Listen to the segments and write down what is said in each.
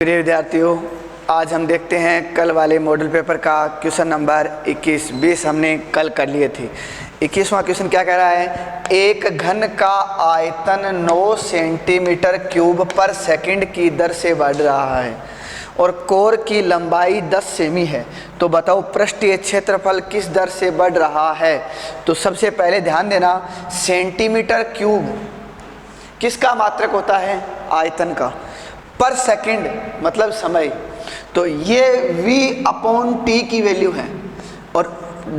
प्रिय विद्यार्थियों, आज हम देखते हैं कल वाले मॉडल पेपर का क्वेश्चन नंबर 21। 20 हमने कल कर लिए थे। 21वां क्वेश्चन क्या कह रहा है? एक घन का आयतन 9 सेंटीमीटर क्यूब पर सेकंड की दर से बढ़ रहा है और कोर की लंबाई 10 सेमी है, तो बताओ पृष्ठीय क्षेत्रफल किस दर से बढ़ रहा है। तो सबसे पहले ध्यान देना, सेंटीमीटर क्यूब किसका मात्रक होता है? आयतन का। पर सेकंड मतलब समय, तो ये v/t की वैल्यू है और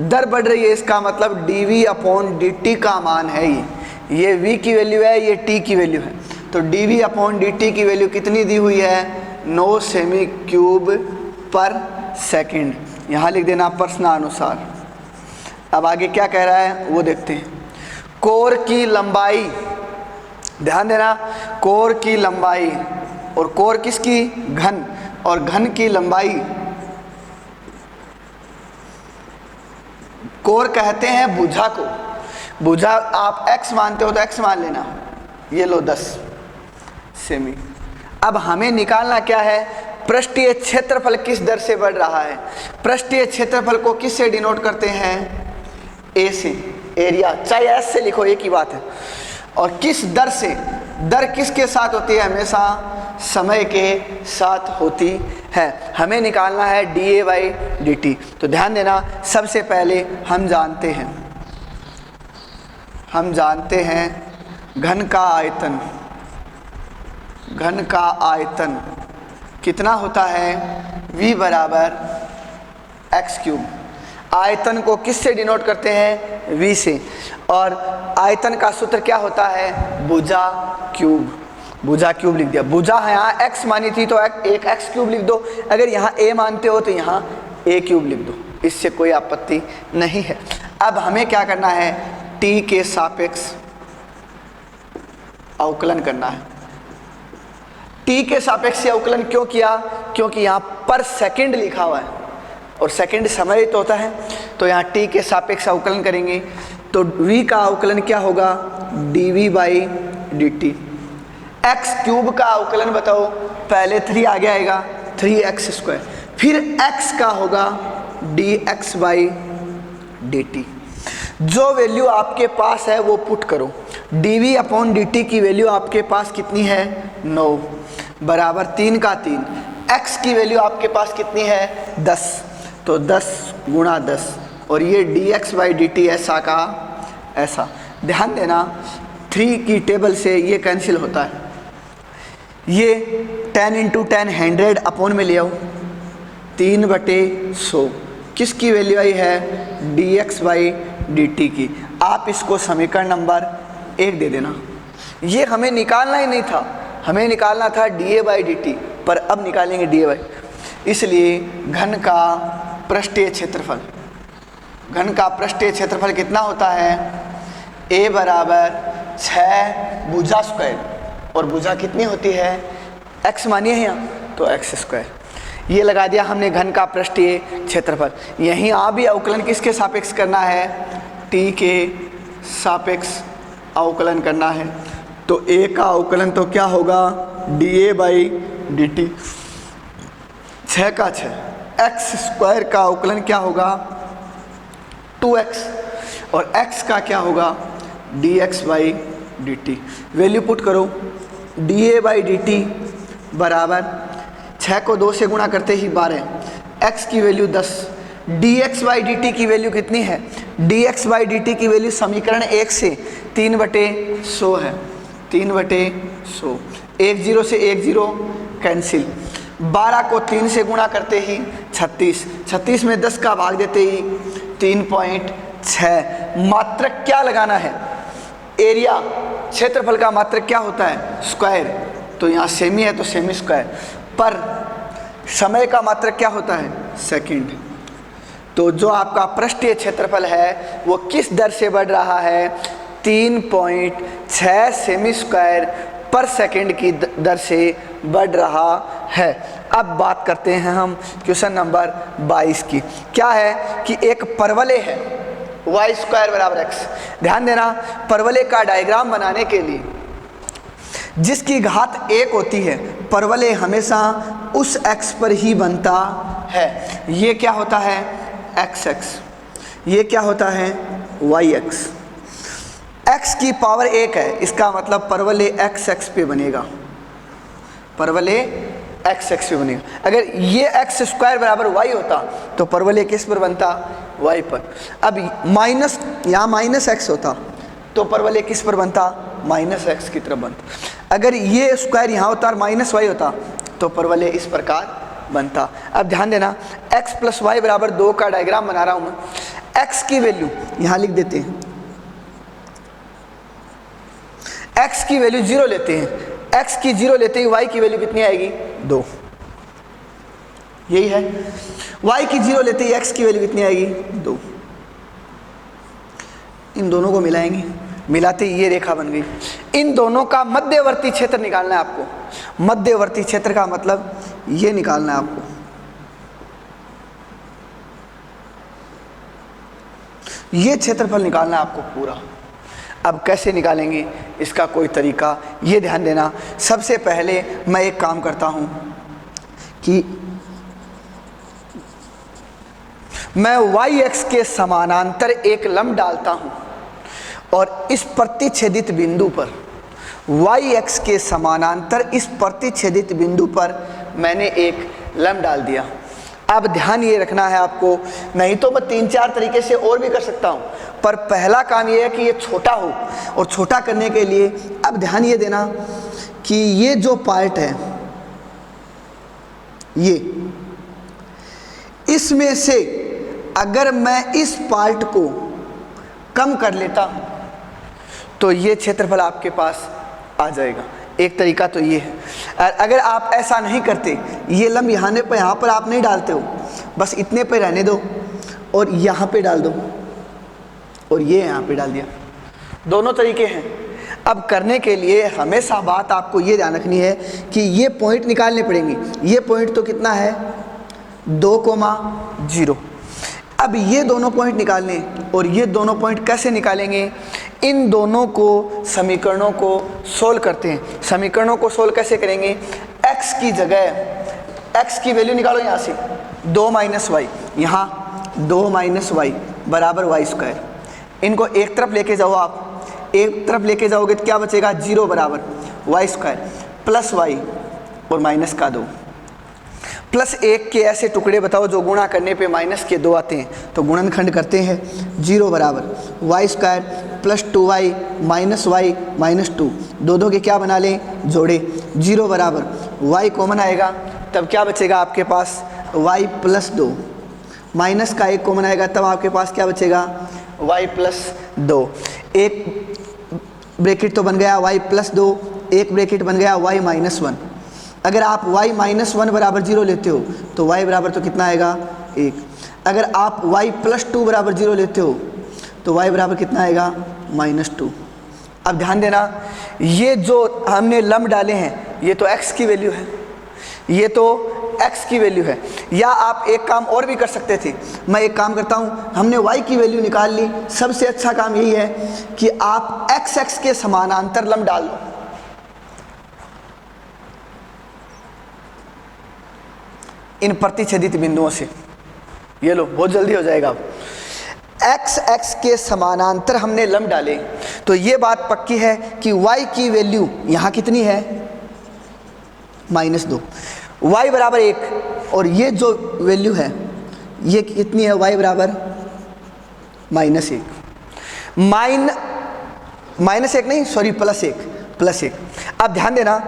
दर बढ़ रही है, इसका मतलब dv/dt का मान है। ये v की वैल्यू है, ये t की वैल्यू है। तो dv/dt की वैल्यू कितनी दी हुई है? 9 सेमी क्यूब पर सेकंड। यहाँ लिख देना प्रश्नानुसार। अब आगे क्या कह रहा है वो देखते हैं। कोर की लंबाई, ध्यान देना, कोर की लंबाई, और कोर किसकी? घन, और घन की लंबाई, कोर कहते हैं भुजा को। भुजा आप x मानते हो तो x मान लेना, ये लो 10 सेमी। अब हमें निकालना क्या है? पृष्ठीय क्षेत्रफल किस दर से बढ़ रहा है। पृष्ठीय क्षेत्रफल को किस से डिनोट करते हैं? a से, एरिया, चाहे s से लिखो एक ही बात है। और किस दर से? दर किसके साथ होती है? हमेशा समय के साथ होती है। हमें निकालना है dA/dt। तो ध्यान देना, सबसे पहले हम जानते हैं घन का आयतन। घन का आयतन कितना होता है? v बराबर x³। आयतन को किस से डिनोट करते हैं? v से। और आयतन का सूत्र क्या होता है? भुजा क्यूब। भुजा क्यूब लिख दिया। भुजा है यहाँ x मानी थी तो एक x³ लिख दो, अगर यहाँ a मानते हो तो यहाँ a³ लिख दो, इससे कोई आपत्ति नहीं है। अब हमें क्या करना है? t के सापेक्ष अवकलन करना है। t के सापेक्ष से अवकलन क्यों किया? क्योंकि यहाँ पर सेकंड लिखा हुआ है और सेकंड समय तो होता है, तो यहाँ t के सापेक्ष अवकलन करेंगे तो v का अवकलन क्या होगा? dv/dt। x³ का अवकलन बताओ, पहले 3 आगे आएगा, 3x², फिर x का होगा dx/dt। जो वैल्यू आपके पास है वो पुट करो। dv/dt की वैल्यू आपके पास कितनी है? 9 बराबर 3 का 3। x की वैल्यू आपके पास कितनी है? 10, तो 10 गुणा 10, और ये dx/dt ऐसा का ऐसा। ध्यान देना, 3 की टेबल से ये कैंसिल होता है। ये 10 × 10 100 अपॉन में ले आओ, 3/100 किसकी वैल्यू आई है? dx/dt की। आप इसको समीकरण नंबर 1 दे देना। ये हमें निकालना ही नहीं था, हमें निकालना था dA/dt, पर अब निकालेंगे dA/, इसलिए घन का पृष्ठीय क्षेत्रफल, घन का पृष्ठीय क्षेत्रफल कितना होता है? a बराबर 6 भुजा स्क्वायर, और भुजा कितनी होती है? x मानिए यहाँ, तो x²। ये लगा दिया हमने घन का पृष्ठीय क्षेत्रफल। यहीं आप भी अवकलन किसके सापेक्ष करना है? t के सापेक्ष अवकलन करना है। तो a का अवकलन तो क्या होगा? dA/dt, 6 का 6। x² का अवकलन क्या होगा? 2x, और x का क्या होगा? dx/dt। वैल्यू पुट करो, dA/dt बराबर 6 को 2 से गुणा करते ही 12, x की वैल्यू 10, dx/dt की वैल्यू कितनी है? dx/dt की वैल्यू समीकरण 1 से 3/100 है, 3/100। 1 0 से 1 0 कैंसिल। 12 को 3 से गुणा करते ही 36, 36 में 10 का भाग देते ही 3.6। मात्रक क्या लगाना है? एरिया, क्षेत्रफल का मात्रक क्या होता है? स्क्वायर। तो यहाँ सेमी है तो सेमी स्क्वायर। पर समय का मात्रक क्या होता है? सेकंड। तो जो आपका पृष्ठीय क्षेत्रफल है वो किस दर से बढ़ रहा है? 3.6 सेमी स्क्वायर पर सेकंड की दर से बढ़ रहा है। अब बात करते हैं हम क्वेश्चन नंबर 22 की। क्या है कि एक परवलय है y² बराबर x। ध्यान देना, परवलय का डायग्राम बनाने के लिए जिसकी घात 1 होती है परवलय हमेशा उस x पर ही बनता है। ये क्या होता है xx, ये क्या होता है yx। x की पावर 1 है, इसका मतलब परवलय xx पे बनेगा, परवलय xx पे बनेगा। अगर ये x स्क्वायर बराबर y होता तो परवलय किस पर बनता, y पर। अब माइनस, यहाँ माइनस x होता तो परवलय किस पर बनता, माइनस x की तरफ बनता। अगर ये स्क्वायर यहाँ होता और माइनस y होता तो परवलय इस प्रकार बनता। अब ध्यान देना, x प्लस वाई बराबर 2 का डायग्राम बना रहा हूँ मैं। x की वैल्यू यहाँ लिख देते हैं, x की वैल्यू 0 लेते हैं, x की 0 लेते ही y की वैल्यू कितनी आएगी 2, यही है। y की 0 लेते ही x की वैल्यू कितनी आएगी 2। इन दोनों को मिलाएंगे, मिलाते ही ये रेखा बन गई। इन दोनों का मध्यवर्ती क्षेत्र निकालना है आपको। मध्यवर्ती क्षेत्र का मतलब ये निकालना है आपको। ये क्षेत्रफल निकालना है आपको पूरा। अब कैसे निकालेंगे इसका कोई तरीका, ये ध्यान देना। सबसे पहले मैं एक काम करता हूं कि मैं y-x के समानांतर एक लंब डालता हूं और इस प्रतिच्छेदित बिंदु पर y-x के समानांतर इस प्रतिच्छेदित बिंदु पर मैंने एक लंब डाल दिया। अब ध्यान ये रखना है आपको, नहीं तो मैं 3-4 तरीके से और भी कर सकता हूँ, पर पहला काम ये है कि ये छोटा हो, और छोटा करने के लिए अब ध्यान ये देना कि ये जो पार्ट है ये, इसमें से अगर मैं इस पार्ट को कम कर लेता हूँ तो ये क्षेत्रफल आपके पास आ जाएगा। एक तरीका तो ये है। अगर आप ऐसा नहीं करते, ये लंब यहाँ पर आप नहीं डालते हो, बस इतने पे रहने दो और यहाँ पे डाल दो और ये यहाँ पे डाल दिया, दोनों तरीके हैं। अब करने के लिए हमेशा बात आपको ये ध्यान रखनी है कि ये पॉइंट निकालने पड़ेंगे। ये पॉइंट तो कितना है 2,0। अब ये दोनों पॉइंट निकालने, और ये दोनों पॉइंट कैसे निकालेंगे, इन दोनों को समीकरणों को सोल्व करते हैं। समीकरणों को सोल्व कैसे करेंगे, x की जगह x की वैल्यू निकालो यहाँ से 2 माइनस वाई, यहाँ 2 माइनस वाई बराबर वाई स्क्वायर। इनको एक तरफ लेके जाओ, आप एक तरफ लेके जाओगे तो क्या बचेगा 0 बराबर वाई स्क्वायर प्लस वाई और माइनस का 2 प्लस 1 के ऐसे टुकड़े बताओ जो गुणा करने पे माइनस के 2 आते हैं, तो गुणनखंड करते हैं। 0 बराबर Y square plus 2y minus Y minus 2, दो के क्या बना लें जोड़े। 0 बराबर y कॉमन आएगा, तब क्या बचेगा आपके पास y प्लस 2, माइनस का 1 कॉमन आएगा, तब आपके पास क्या बचेगा y प्लस 2। एक ब्रैकेट तो बन गया y प्लस 2, एक ब्रैकेट बन गया y माइनस 1। अगर आप y माइनस 1 बराबर 0 लेते हो तो y बराबर तो कितना आएगा 1। अगर आप y प्लस 2 बराबर 0 लेते हो तो y बराबर कितना आएगा -2। अब ध्यान देना, ये जो हमने लंब डाले हैं ये तो x की वैल्यू है, ये तो x की वैल्यू है। या आप एक काम और भी कर सकते थे, मैं एक काम करता हूँ, हमने y की वैल्यू निकाल ली, सबसे अच्छा काम यही है कि आप x के समानांतर लंब डाल लो। इन प्रतिच्छेदित बिंदुओं से, ये लो बहुत जल्दी हो जाएगा। अब x के समानांतर हमने लंब डाले तो ये बात पक्की है कि y की वैल्यू यहाँ कितनी है -2, y बराबर 1, और ये जो वैल्यू है ये कितनी है y बराबर -1, -1 नहीं सॉरी +1। अब ध्यान देना,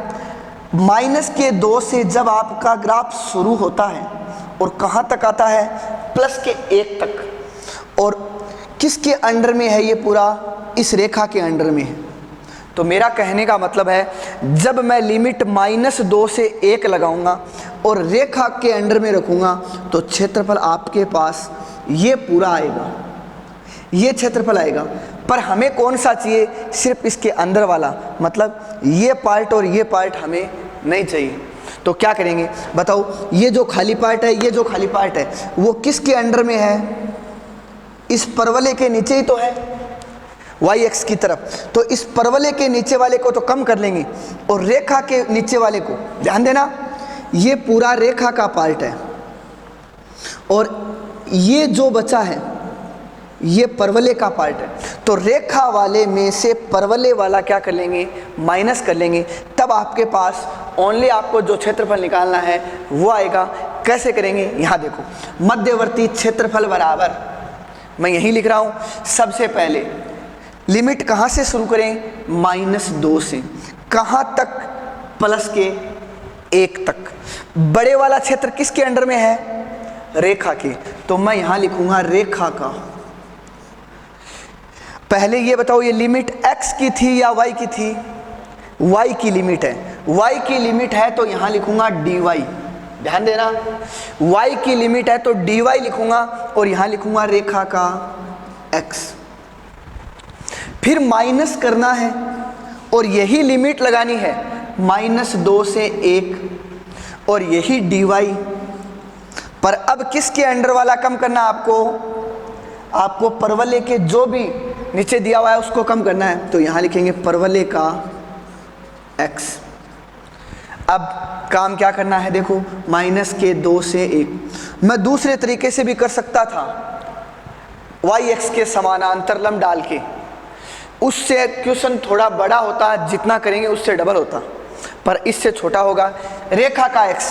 माइनस के 2 से जब आपका ग्राफ शुरू होता है और कहाँ तक आता है प्लस के 1 तक, और किसके अंडर में है ये पूरा, इस रेखा के अंडर में है। तो मेरा कहने का मतलब है जब मैं लिमिट -2 से 1 लगाऊंगा और रेखा के अंडर में रखूंगा तो क्षेत्रफल आपके पास ये पूरा आएगा, ये क्षेत्रफल आएगा। पर हमें कौन सा चाहिए, सिर्फ इसके अंदर वाला, मतलब ये पार्ट और ये पार्ट हमें नहीं चाहिए। तो क्या करेंगे बताओ, ये जो खाली पार्ट है, ये जो खाली पार्ट है वो किसके अंडर में है, इस परवलय के नीचे ही तो है। वाई एक्स की तरफ, तो इस परवलय के नीचे वाले को तो कम कर लेंगे और रेखा के नीचे वाले को, ध्यान देना ये पूरा रेखा का पार्ट है और ये जो बचा है ये परवलय का पार्ट है। तो रेखा वाले में से परवलय वाला क्या कर लेंगे, माइनस कर लेंगे, तब आपके पास ओनली आपको जो क्षेत्रफल निकालना है वो आएगा। कैसे करेंगे, यहाँ देखो, मध्यवर्ती क्षेत्रफल बराबर, मैं यही लिख रहा हूँ। सबसे पहले लिमिट कहाँ से शुरू करें, -2 से, कहाँ तक, प्लस के 1 तक। बड़े वाला क्षेत्र किसके अंडर में है, रेखा के, तो मैं यहाँ लिखूंगा रेखा का। पहले ये बताओ ये लिमिट x की थी या y की थी, y की लिमिट है, y की लिमिट है तो यहाँ लिखूंगा dy, ध्यान देना y की लिमिट है तो dy लिखूंगा और यहाँ लिखूंगा रेखा का x। फिर माइनस करना है और यही लिमिट लगानी है -2 से 1 और यही dy, पर अब किसके अंडर वाला कम करना आपको परवलय के जो भी नीचे दिया हुआ है उसको कम करना है, तो यहाँ लिखेंगे परवलय का x। अब काम क्या करना है देखो, -2 से 1। मैं दूसरे तरीके से भी कर सकता था, वाई एक्स के समानांतर लंब डाल के, उससे क्वेश्चन थोड़ा बड़ा होता, जितना करेंगे उससे डबल होता, पर इससे छोटा होगा। रेखा का x,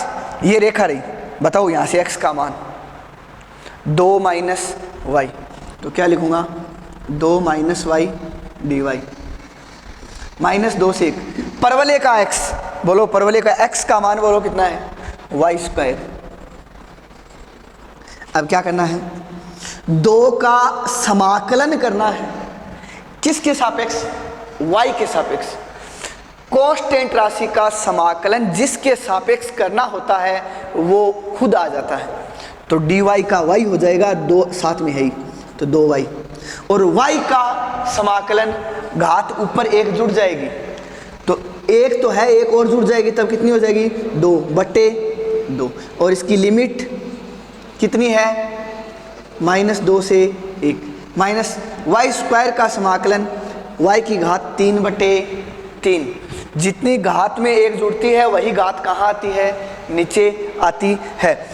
ये रेखा रही, बताओ यहाँ से x का मान 2 - y, तो क्या लिखूंगा 2 - y dy, -2 से 1। परवलय का x, बोलो परवलय का x का मान बोलो कितना है, y²। अब क्या करना है, 2 का समाकलन करना है, किसके सापेक्ष, y के सापेक्ष। कांस्टेंट राशि का समाकलन जिसके सापेक्ष करना होता है वो खुद आ जाता है, तो dy का y हो जाएगा, 2 साथ में है ही तो 2y, और y का समाकलन घात ऊपर 1 जुड़ जाएगी, तो 1 तो है, 1 और जुड़ जाएगी, तब कितनी हो जाएगी 2/2, और इसकी लिमिट कितनी है -2 से 1, माइनस y² का समाकलन y की घात 3/3। जितनी घात में 1 जुड़ती है वही घात कहाँ आती है, नीचे आती है।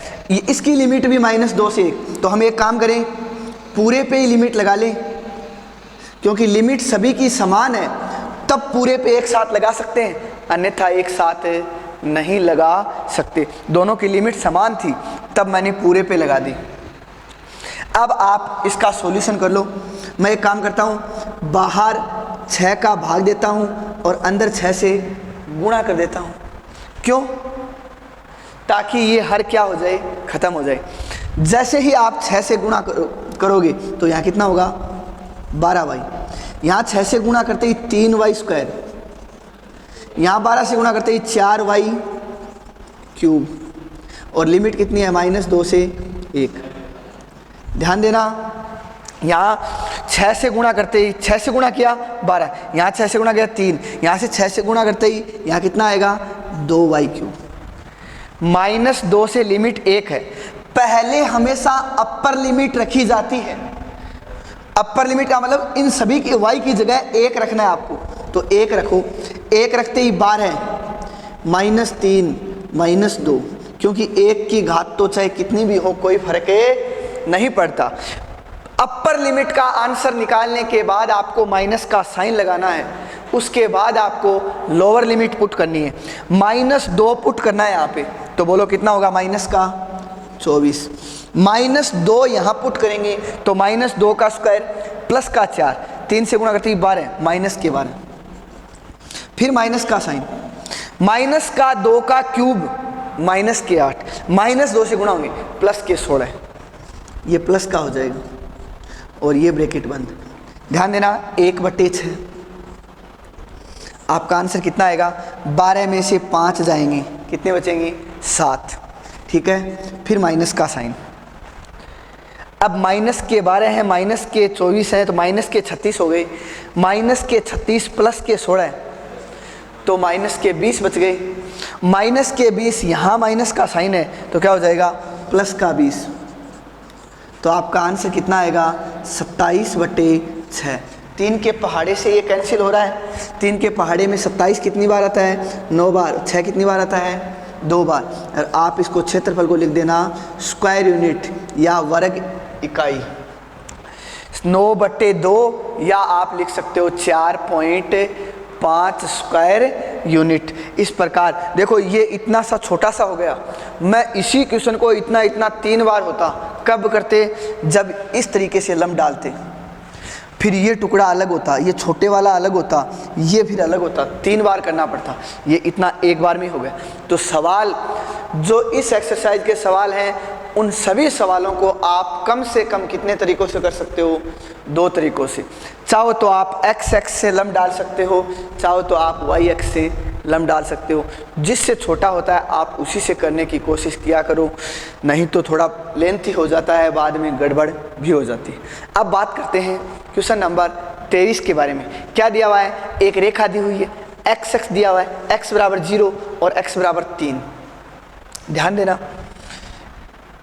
इसकी लिमिट भी -2 से 1, तो हम एक काम करें, पूरे पे ही लिमिट लगा लें, क्योंकि लिमिट सभी की समान है, तब पूरे पे एक साथ लगा सकते हैं, अन्यथा एक साथ नहीं लगा सकते। दोनों की लिमिट समान थी तब मैंने पूरे पे लगा दी। अब आप इसका सॉल्यूशन कर लो। मैं एक काम करता हूँ, बाहर 6 का भाग देता हूँ और अंदर 6 से गुणा कर देता हूँ। क्यों? ताकि ये हर क्या हो जाए, ख़त्म हो जाए। जैसे ही आप 6 से गुणा करोगे तो यहाँ कितना होगा 12y, यहाँ 6 से गुणा करते ही 3y², यहाँ 12 से गुणा करते ही 4y³, और लिमिट कितनी है -2 से 1। ध्यान देना, यहाँ 6 से गुणा करते ही 6 से गुणा किया 12, यहाँ 6 से गुणा किया 3, यहाँ से 6 से गुणा करते ही यहाँ कितना आएगा 2y³। -2 से लिमिट 1 है। पहले हमेशा अपर लिमिट रखी जाती है। अपर लिमिट का मतलब इन सभी के y की जगह 1 रखना है आपको, तो 1 रखो। 1 रखते ही 12, -3 -2, क्योंकि 1 की घात तो चाहे कितनी भी हो कोई फर्क नहीं पड़ता। अपर लिमिट का आंसर निकालने के बाद आपको माइनस का साइन लगाना है, उसके बाद आपको लोअर लिमिट पुट करनी है। -2 पुट करना है यहाँ पे, तो बोलो कितना होगा माइनस का 24। -2 यहाँ पुट करेंगे तो -2 का स्क्वायर प्लस का 4, 3 से गुणा करते ही 12, -12, फिर माइनस का साइन, -2 का क्यूब -8, -2 से गुणा होंगे +16, ये प्लस का हो जाएगा और ये ब्रैकेट बंद। ध्यान देना 1/6, आपका आंसर कितना आएगा, 12 में से 5 जाएंगे, कितने बचेंगे 7। ठीक है, फिर माइनस का साइन। अब -12 है, -24 है, तो -36 हो गए, -36 +16 तो -20 बच गए। -20 यहाँ माइनस का साइन है तो क्या हो जाएगा +20, तो आपका आंसर कितना आएगा 27/6। 3 के पहाड़े से ये कैंसिल हो रहा है। 3 के पहाड़े में 27 कितनी बार आता है? 9 बार। 6 कितनी बार आता है? 2 बार। और आप इसको क्षेत्रफल को लिख देना स्क्वायर यूनिट या वर्ग इकाई, 9/2, या आप लिख सकते हो 4.5 स्क्वायर यूनिट। इस प्रकार देखो ये इतना सा छोटा सा हो गया। मैं इसी क्वेश्चन को इतना 3 बार होता, कब करते? जब इस तरीके से लंब डालते, फिर ये टुकड़ा अलग होता, ये छोटे वाला अलग होता, ये फिर अलग होता, 3 बार करना पड़ता। ये इतना एक बार में हो गया। तो सवाल जो इस एक्सरसाइज के सवाल हैं, उन सभी सवालों को आप कम से कम कितने तरीक़ों से कर सकते हो? 2 तरीक़ों से। चाहो तो आप एक्स एक्स से लंब डाल सकते हो, चाहो तो आप वाई एक्स से लंब डाल सकते हो। जिससे छोटा होता है आप उसी से करने की कोशिश किया करो, नहीं तो थोड़ा लेंथी हो जाता है, बाद में गड़बड़ भी हो जाती है। अब बात करते हैं क्वेश्चन नंबर 23 के बारे में। क्या दिया हुआ है? एक रेखा दी हुई है, एक्स एक्स दिया हुआ है, x बराबर 0 और x बराबर 3। ध्यान देना,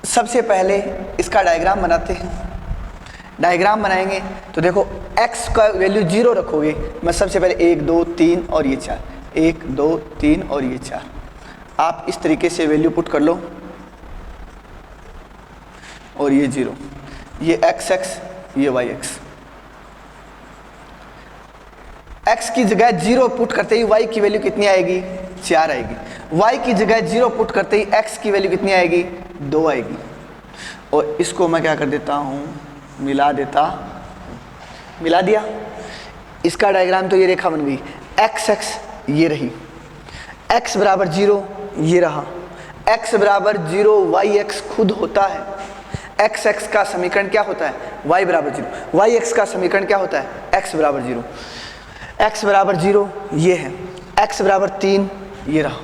सबसे पहले इसका डायग्राम बनाते हैं। डायग्राम बनाएंगे तो देखो x का वैल्यू 0 रखोगे। मैं सबसे पहले 1 2 3 और ये 4, 1 2 3 और ये 4, आप इस तरीके से वैल्यू पुट कर लो। और ये 0, ये x x, ये y x। x की जगह 0 पुट करते ही y की वैल्यू कितनी आएगी? 4 आएगी। y की जगह 0 पुट करते ही x की वैल्यू कितनी आएगी? 2 आएगी। और इसको मैं क्या कर देता हूँ? मिला दिया। इसका डायग्राम तो ये रेखा बन गई। x x ये रही, x बराबर 0 ये रहा, x बराबर 0 y x खुद होता है। x x का समीकरण क्या होता है? y बराबर 0। y x का समीकरण क्या होता है? x बराबर 0। x बराबर 0 ये है, x बराबर 3 ये रहा,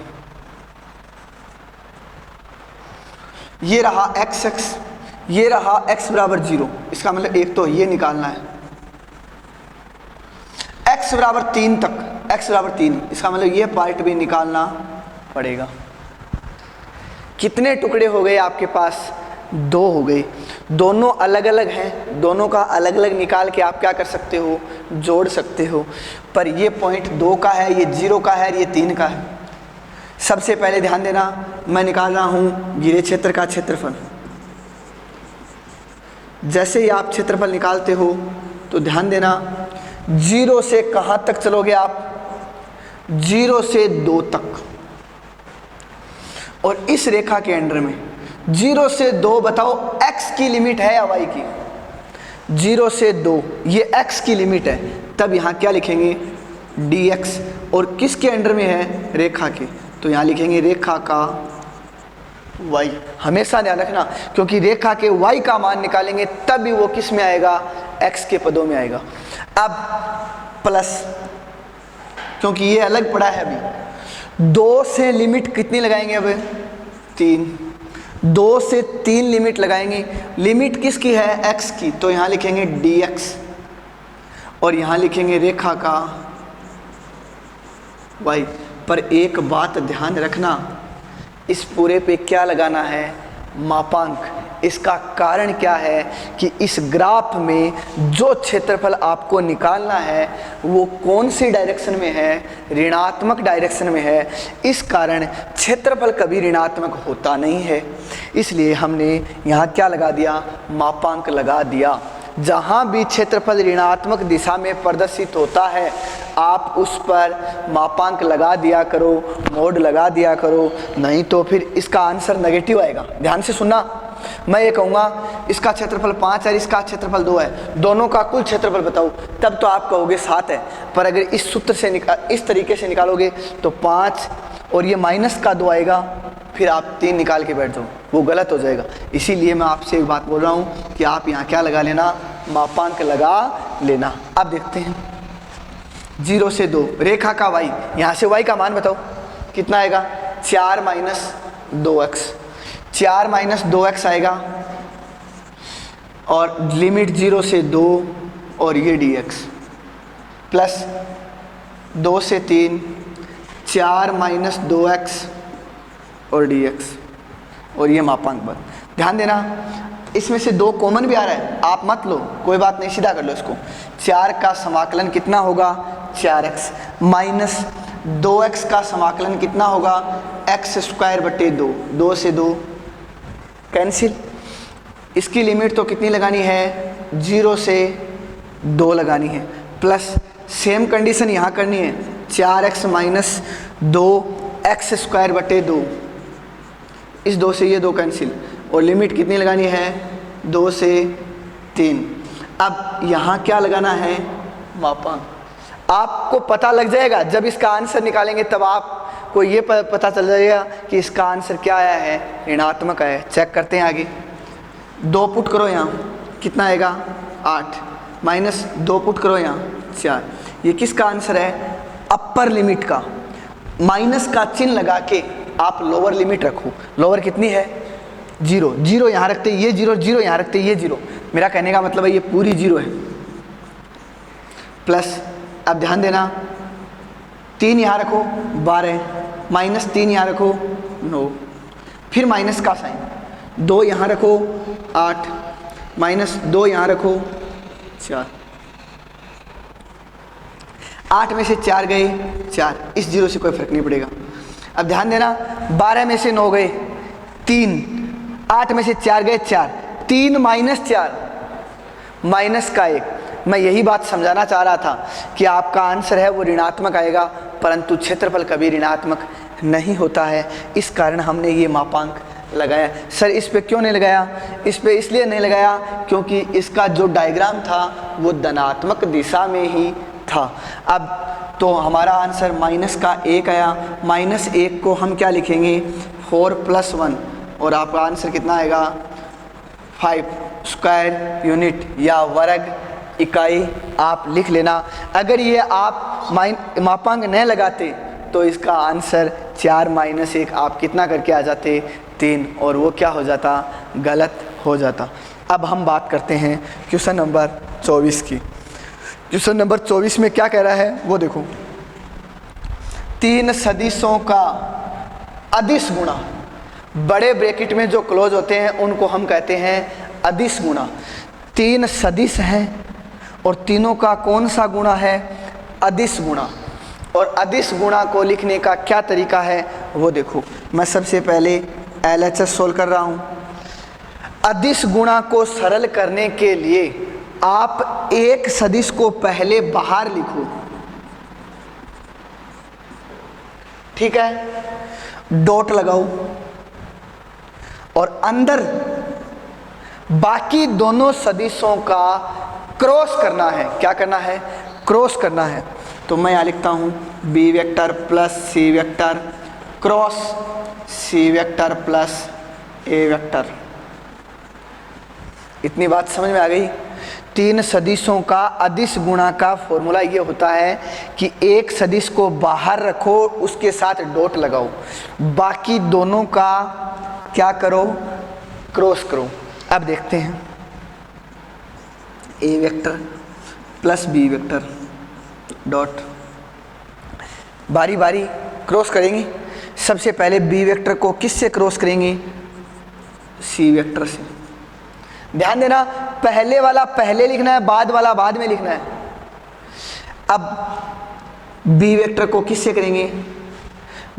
ये रहा x x, ये रहा x बराबर 0। इसका मतलब एक तो ये निकालना है, x बराबर 3 तक, x बराबर 3, इसका मतलब ये पार्ट भी निकालना पड़ेगा। कितने टुकड़े हो गए आपके पास? 2 हो गए। दोनों अलग अलग हैं, दोनों का अलग अलग निकाल के आप क्या कर सकते हो? जोड़ सकते हो। पर ये पॉइंट 2 का है, ये 0 का है, ये 3 का है। सबसे पहले ध्यान देना, मैं निकाल रहा हूँ घेरे क्षेत्र का क्षेत्रफल। जैसे ही आप क्षेत्रफल निकालते हो तो ध्यान देना, 0 से कहाँ तक चलोगे आप? 0 से 2 तक। और इस रेखा के अंडर में 0 से 2, बताओ x की लिमिट है या y की? 0 से 2 ये x की लिमिट है। तब यहाँ क्या लिखेंगे? dx। और किसके अंडर में है? रेखा के। तो यहाँ लिखेंगे रेखा का y। हमेशा ध्यान रखना, क्योंकि रेखा के y का मान निकालेंगे तब भी वो किस में आएगा? x के पदों में आएगा। अब प्लस, क्योंकि ये अलग पड़ा है अभी। 2 से लिमिट कितनी लगाएंगे? अब 3। 2 से 3 लिमिट लगाएंगे। लिमिट किसकी है? x की। तो यहाँ लिखेंगे dx और यहाँ लिखेंगे रेखा का y। पर एक बात ध्यान रखना, इस पूरे पे क्या लगाना है? मापांक। इसका कारण क्या है कि इस ग्राफ में जो क्षेत्रफल आपको निकालना है वो कौन सी डायरेक्शन में है? ऋणात्मक डायरेक्शन में है। इस कारण क्षेत्रफल कभी ऋणात्मक होता नहीं है, इसलिए हमने यहाँ क्या लगा दिया? मापांक लगा दिया। जहाँ भी क्षेत्रफल ऋणात्मक दिशा में प्रदर्शित होता है आप उस पर मापांक लगा दिया करो, मोड लगा दिया करो, नहीं तो फिर इसका आंसर नेगेटिव आएगा। ध्यान से सुनना, मैं ये कहूँगा इसका क्षेत्रफल 5 है, इसका क्षेत्रफल 2 है, दोनों का कुल क्षेत्रफल बताओ, तब तो आप कहोगे 7 है। पर अगर इस सूत्र से इस तरीके से निकालोगे तो 5 और ये माइनस का 2 आएगा, फिर आप 3 निकाल के बैठ जाओ, वो गलत हो जाएगा। इसीलिए मैं आपसे एक बात बोल रहा हूँ कि आप यहाँ क्या लगा लेना? मापांक लगा लेना। अब देखते हैं 0 से 2 रेखा का y, यहाँ से y का मान बताओ कितना आएगा? 4 माइनस 2x, 4 माइनस 2x आएगा और लिमिट 0 से 2 और ये dx प्लस 2 से 3 4 माइनस 2x और dx और ये मापांक बन। ध्यान देना, इसमें से 2 कॉमन भी आ रहा है, आप मत लो, कोई बात नहीं, सीधा कर लो इसको। 4 का समाकलन कितना होगा 4x माइनस 2x का समाकलन कितना होगा x²/2, 2 से 2 कैंसिल। इसकी लिमिट तो कितनी लगानी है 0 से 2 लगानी है, प्लस सेम कंडीशन यहाँ करनी है 4x माइनस 2x²/2, इस 2 से ये 2 कैंसिल, और लिमिट कितनी लगानी है 2 से 3। अब यहाँ क्या लगाना है मापांक, आपको पता लग जाएगा जब इसका आंसर निकालेंगे, तब आपको ये पता चल जाएगा कि इसका आंसर क्या आया है, ऋणात्मक आया है। चेक करते हैं आगे, 2 पुट करो यहाँ, कितना आएगा 8, माइनस 2 पुट करो यहाँ 4, ये किसका आंसर है अपर लिमिट का। माइनस का चिन्ह लगा के आप लोअर लिमिट रखो, लोअर कितनी है 0, 0 यहाँ रखते ये 0, 0 यहाँ रखते ये 0, मेरा कहने का मतलब है ये पूरी 0 है। प्लस अब ध्यान देना 3 यहाँ रखो 12, माइनस 3 यहाँ रखो 9, फिर माइनस का साइन, 2 यहाँ रखो 8, माइनस 2 यहाँ रखो 4, 8 में से 4 गए 4, इस 0 से कोई फर्क नहीं पड़ेगा। अब ध्यान देना 12 में से 9 गए 3, 8 में से 4 गए 4, 3 माइनस 4 माइनस का 1। मैं यही बात समझाना चाह रहा था कि आपका आंसर है वो ऋणात्मक आएगा, परंतु क्षेत्रफल कभी ऋणात्मक नहीं होता है, इस कारण हमने ये मापांक लगाया। सर इस पे क्यों नहीं लगाया, इस पे इसलिए नहीं लगाया क्योंकि इसका जो डायग्राम था वो धनात्मक दिशा में ही था। अब तो हमारा आंसर माइनस का 1 आया, माइनस 1 को हम क्या लिखेंगे 4 + 1, और आपका आंसर कितना आएगा 5 स्क्वायर यूनिट या वर्ग इकाई आप लिख लेना। अगर ये आप मापांक नहीं लगाते तो इसका आंसर 4 - 1 आप कितना करके आ जाते 3, और वो क्या हो जाता गलत हो जाता। अब हम बात करते हैं क्वेश्चन नंबर 24 की। क्वेश्चन नंबर 24 में क्या कह रहा है वो देखो, 3 सदिशों का अदिश गुणा, बड़े ब्रैकेट में जो क्लोज होते हैं उनको हम कहते हैं अदिश गुणा। 3 सदिश हैं और तीनों का कौन सा गुणा है अदिश गुणा, और अदिश गुणा को लिखने का क्या तरीका है वो देखो। मैं सबसे पहले LHS सोल्व कर रहा हूँ। अदिश गुणा को सरल करने के लिए आप एक सदिश को पहले बाहर लिखो, ठीक है, डॉट लगाओ, और अंदर बाकी दोनों सदिशों का क्रॉस करना है। क्या करना है क्रॉस करना है। तो मैं यहाँ लिखता हूँ B vector plus C vector cross C vector plus A vector. इतनी बात समझ में आ गई। 3 सदिशों का अदिश गुणा का फॉर्मूला ये होता है कि एक सदिश को बाहर रखो, उसके साथ डॉट लगाओ, बाकी दोनों का क्या करो क्रॉस करो। अब देखते हैं A vector plus B vector dot, बारी बारी क्रॉस करेंगे। सबसे पहले B वेक्टर को किससे क्रॉस करेंगे C वेक्टर से। ध्यान देना पहले वाला पहले लिखना है, बाद वाला बाद में लिखना है। अब B वेक्टर को किससे करेंगे,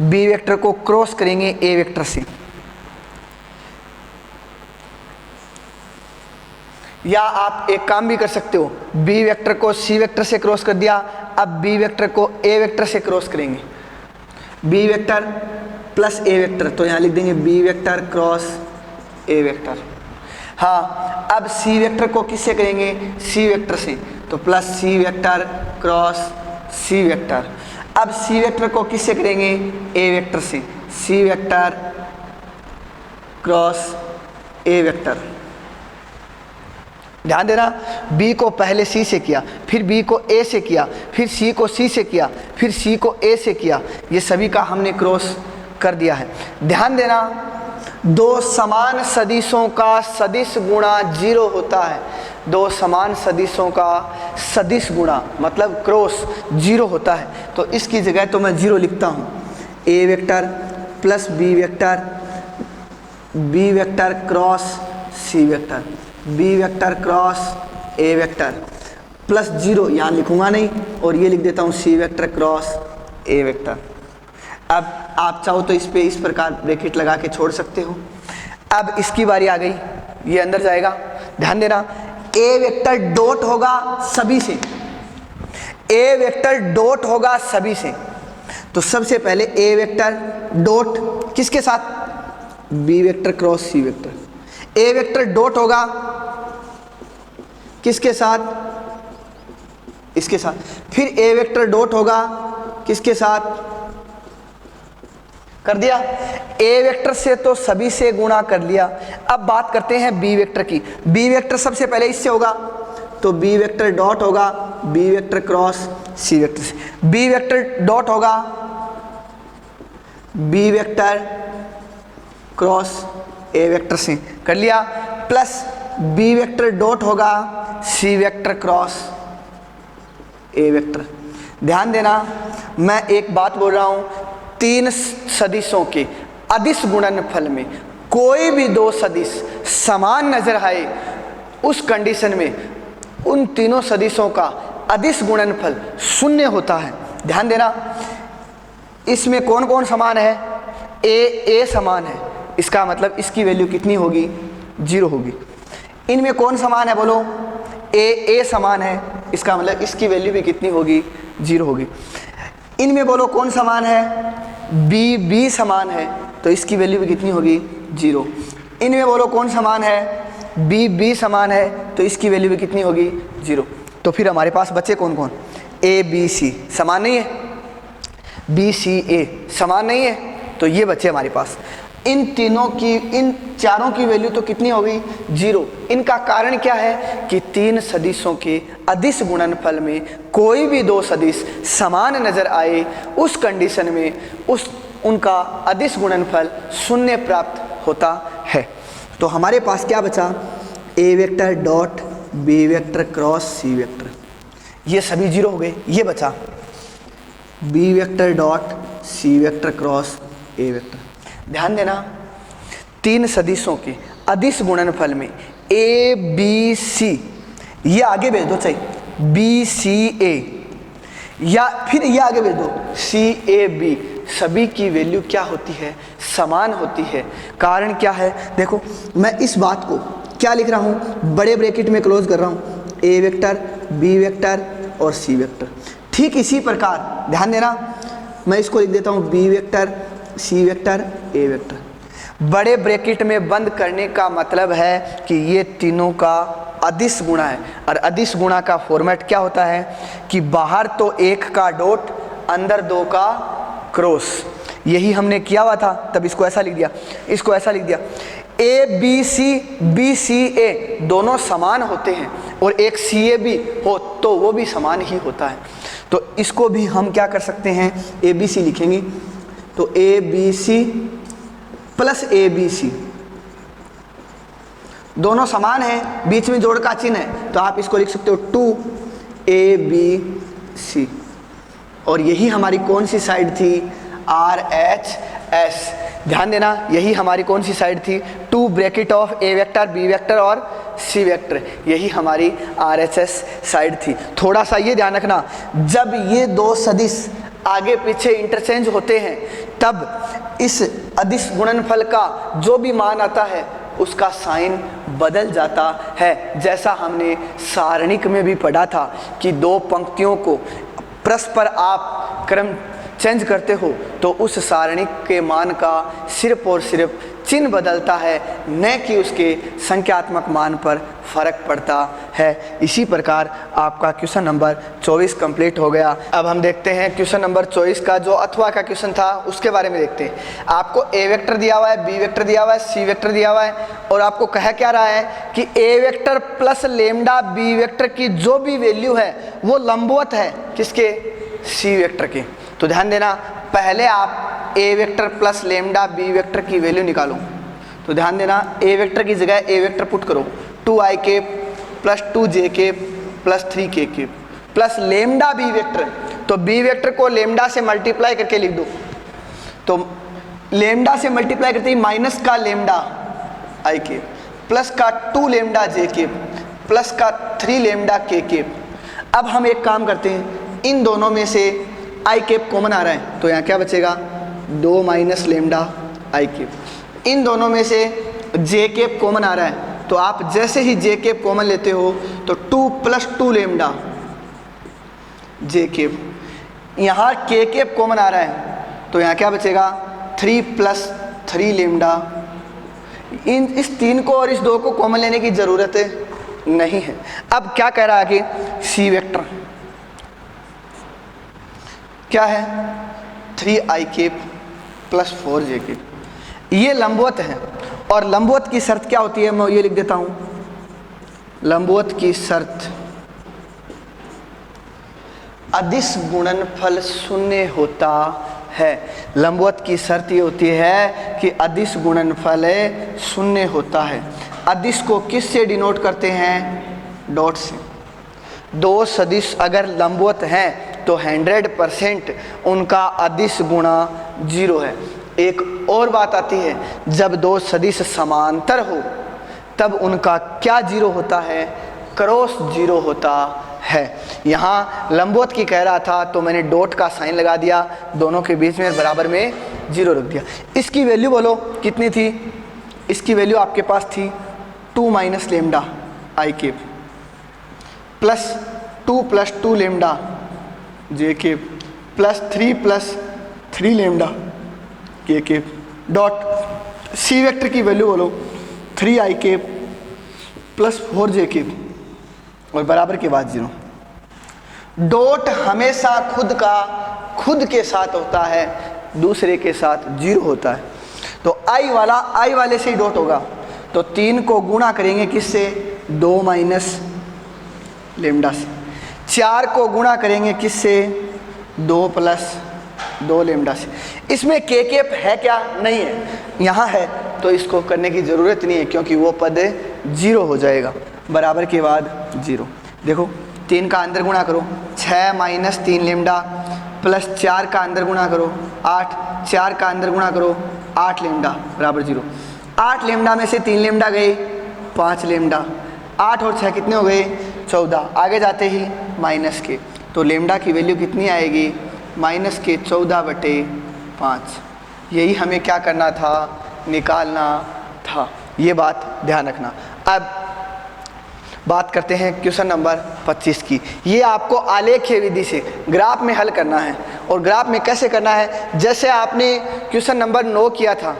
B वेक्टर को क्रॉस करेंगे A वेक्टर से, या आप एक काम भी कर सकते हो, B वेक्टर को C वेक्टर से क्रॉस कर दिया, अब B वेक्टर को A वेक्टर से क्रॉस करेंगे। B vector plus A vector, तो यहाँ लिख देंगे B vector cross A vector. हाँ, अब C वेक्टर को किससे करेंगे C वेक्टर से, तो plus C vector cross C vector. अब C वेक्टर को किससे करेंगे A वेक्टर से, C vector cross A vector. ध्यान देना B को पहले C से किया, फिर B को A से किया, फिर C को C से किया, फिर C को A से किया, ये सभी का हमने क्रॉस कर दिया है। ध्यान देना 2 समान सदिशों का सदिश गुणा 0 होता है। 2 समान सदिशों का सदिश गुणा मतलब क्रॉस 0 होता है, तो इसकी जगह तो मैं 0 लिखता हूँ। A vector plus B vector cross C vector, B vector cross A vector plus 0, यहाँ लिखूंगा नहीं और ये लिख देता हूँ C vector cross A vector. अब आप चाहो तो इस पे इस प्रकार ब्रैकेट लगा के छोड़ सकते हो। अब इसकी बारी आ गई, ये अंदर जाएगा, ध्यान देना, ए वेक्टर डॉट होगा सभी से, ए वेक्टर डॉट होगा सभी से। तो सबसे पहले ए वेक्टर डॉट किसके साथ, B vector cross C vector. A vector dot होगा किसके साथ, इसके साथ। फिर ए वेक्टर डॉट होगा किसके साथ, कर दिया, ए वेक्टर से तो सभी से गुणा कर लिया। अब बात करते हैं बी वेक्टर की। बी वेक्टर सबसे पहले इससे होगा, तो बी वेक्टर डॉट होगा B vector cross C vector से। बी वेक्टर डॉट होगा B vector cross A vector से, कर लिया, प्लस बी वेक्टर डॉट होगा C vector cross A vector. ध्यान देना, मैं एक बात बोल रहा हूं, तीन सदिशों के अदिश गुणनफल में कोई भी दो सदिश समान नजर आए, उस कंडीशन में उन तीनों सदिशों का अदिश गुणनफल शून्य होता है। ध्यान देना, इसमें कौन कौन समान है, ए समान है, इसका मतलब इसकी वैल्यू कितनी होगी, 0 होगी। इनमें कौन समान है, बोलो, ए समान है, इसका मतलब इसकी वैल्यू भी कितनी होगी, 0 होगी। इनमें बोलो कौन समान है, बी समान है, तो इसकी वैल्यू भी कितनी होगी, 0। इनमें बोलो कौन समान है, बी समान है, तो इसकी वैल्यू भी कितनी होगी, 0। तो फिर हमारे पास बच्चे कौन कौन, ए बी सी समान नहीं है, बी सी ए समान नहीं है, तो ये बच्चे हमारे पास। इन तीनों की, इन चारों की वैल्यू तो कितनी होगी, 0। इनका कारण क्या है कि तीन सदिशों के अदिश गुणनफल में कोई भी दो सदिश समान नजर आए, उस कंडीशन में उनका अदिश गुणनफल शून्य प्राप्त होता है। तो हमारे पास क्या बचा, A vector dot B vector cross C vector, ये सभी 0 हो गए। ये बचा B vector dot C vector cross A vector. ध्यान देना, तीन सदिशों के अदिश गुणनफल में ए बी सी, ये आगे भेज दो चाहिए, बी सी ए, या फिर ये आगे भेज दो सी ए बी, सभी की वैल्यू क्या होती है, समान होती है। कारण क्या है, देखो मैं इस बात को क्या लिख रहा हूँ, बड़े ब्रैकेट में क्लोज कर रहा हूँ, ए वेक्टर बी वेक्टर और सी वेक्टर। ठीक इसी प्रकार ध्यान देना, मैं इसको लिख देता हूँ B vector C vector A vector. बड़े ब्रैकेट में बंद करने का मतलब है कि ये तीनों का अदिश गुणा है, और अदिश गुणा का फॉर्मेट क्या होता है कि बाहर तो 1 का डॉट, अंदर 2 का क्रॉस। यही हमने किया हुआ था, तब इसको ऐसा लिख दिया, इसको ऐसा लिख दिया। ए बी सी ए दोनों समान होते हैं, और एक सी ए बी हो तो वो भी समान ही होता है। तो इसको भी हम क्या कर सकते हैं, ए बी सी लिखेंगे, तो A B C plus A B C दोनों समान है, बीच में जोड़ का चिन्ह है, तो आप इसको लिख सकते हो 2AB और यही हमारी कौन सी साइड थी, RHS। ध्यान देना, यही हमारी कौन सी साइड थी, 2 bracket of A vector B vector और सी वेक्टर, यही हमारी RHS साइड थी। थोड़ा सा ये ध्यान रखना, जब ये दो सदिश आगे पीछे इंटरचेंज होते हैं तब इस अदिश गुणनफल का जो भी मान आता है उसका साइन बदल जाता है। जैसा हमने सारणिक में भी पढ़ा था कि दो पंक्तियों को परस्पर आप क्रम चेंज करते हो तो उस सारणिक के मान का सिर्फ और सिर्फ चिन्ह बदलता है, न कि उसके संख्यात्मक मान पर फर्क पड़ता है। इसी प्रकार आपका क्वेश्चन नंबर 24 कंप्लीट हो गया। अब हम देखते हैं क्वेश्चन नंबर 24 का जो अथवा का क्वेश्चन था उसके बारे में देखते हैं। आपको ए वेक्टर दिया हुआ है, बी वेक्टर दिया हुआ है, सी वेक्टर दिया हुआ है और आपको कहा क्या रहा है कि A vector plus lambda B vector की जो भी वैल्यू है वो लंबवत है किसके, सी वेक्टर के। तो ध्यान देना, पहले आप A vector plus lambda B vector की वैल्यू निकालो। तो ध्यान देना, ए वेक्टर की जगह ए वेक्टर पुट करो, 2i plus 2j plus 3k plus lambda B vector. तो बी वेक्टर को लेमडा से मल्टीप्लाई करके लिख दो, तो लेमडा से मल्टीप्लाई करते ही माइनस का लेमडा i प्लस का 2 लेमडा जे केप प्लस का 3 लेमडा के केप। अब हम एक काम करते हैं, इन दोनों में से आई केप कॉमन आ रहा है तो यहाँ क्या बचेगा 2 माइनस लेमडा आई केप। इन दोनों में से जे केप कॉमन आ रहा है तो आप जैसे ही जे केप कॉमन लेते हो तो 2 प्लस 2 लेमडा जे केप। यहाँ के केप कॉमन आ रहा है तो यहाँ क्या बचेगा 3 प्लस 3 लेमडा। इस 3 को और इस 2 को कॉमन लेने की ज़रूरत नहीं है। अब क्या कह रहा है कि सी वेक्टर क्या है 3i cap plus 4j cap. ये लंबवत है और लंबवत की शर्त क्या होती है, मैं ये लिख देता हूँ। लंबवत की शर्त अदिश गुणनफल शून्य होता है। लंबवत की शर्त ये होती है कि अदिश गुणनफल शून्य होता है। अदिश को किस से डिनोट करते हैं, डॉट से। दो सदिश अगर लंबवत हैं तो 100% उनका अदिश गुणा 0 है। एक और बात आती है, जब दो सदिश समांतर हो तब उनका क्या 0 होता है, क्रॉस 0 होता है। यहाँ लंबवत की कह रहा था तो मैंने डॉट का साइन लगा दिया, दोनों के बीच में बराबर में 0 रख दिया। इसकी वैल्यू बोलो कितनी थी, इसकी वैल्यू आपके पास थी 2 minus lambda I cap plus 2 plus 2 lambda J cap plus 3 lambda K cap dot C vector की वैल्यू बोलो 3i cap plus 4j cap और बराबर के बाद 0। डॉट हमेशा खुद के साथ होता है, दूसरे के साथ 0 होता है। तो आई वाले से ही डॉट होगा तो 3 को गुणा करेंगे किससे, 2 माइनस लेमडा से। 4 को गुणा करेंगे किससे, 2 प्लस 2 लेमडा से। इसमें के केप है क्या, नहीं है, यहाँ है तो इसको करने की ज़रूरत नहीं है क्योंकि वो पद 0 हो जाएगा। बराबर के बाद 0। देखो 3 का अंदर गुणा करो 6 माइनस 3 लेमडा प्लस 4 का अंदर गुणा करो 8, 4 का अंदर गुणा करो 8 लेमडा बराबर 0। 8 लेमडा में से 3 लेमडा गए 5 लेमडा, 8 और 6 कितने हो गए 14। आगे जाते ही माइनस के, तो लेमडा की वैल्यू कितनी आएगी, माइनस के 14/5। यही हमें क्या करना था, निकालना था। ये बात ध्यान रखना। अब बात करते हैं क्वेश्चन नंबर 25 की। ये आपको आलेख्य विधि से ग्राफ में हल करना है। और ग्राफ में कैसे करना है, जैसे आपने क्वेश्चन नंबर 9 किया था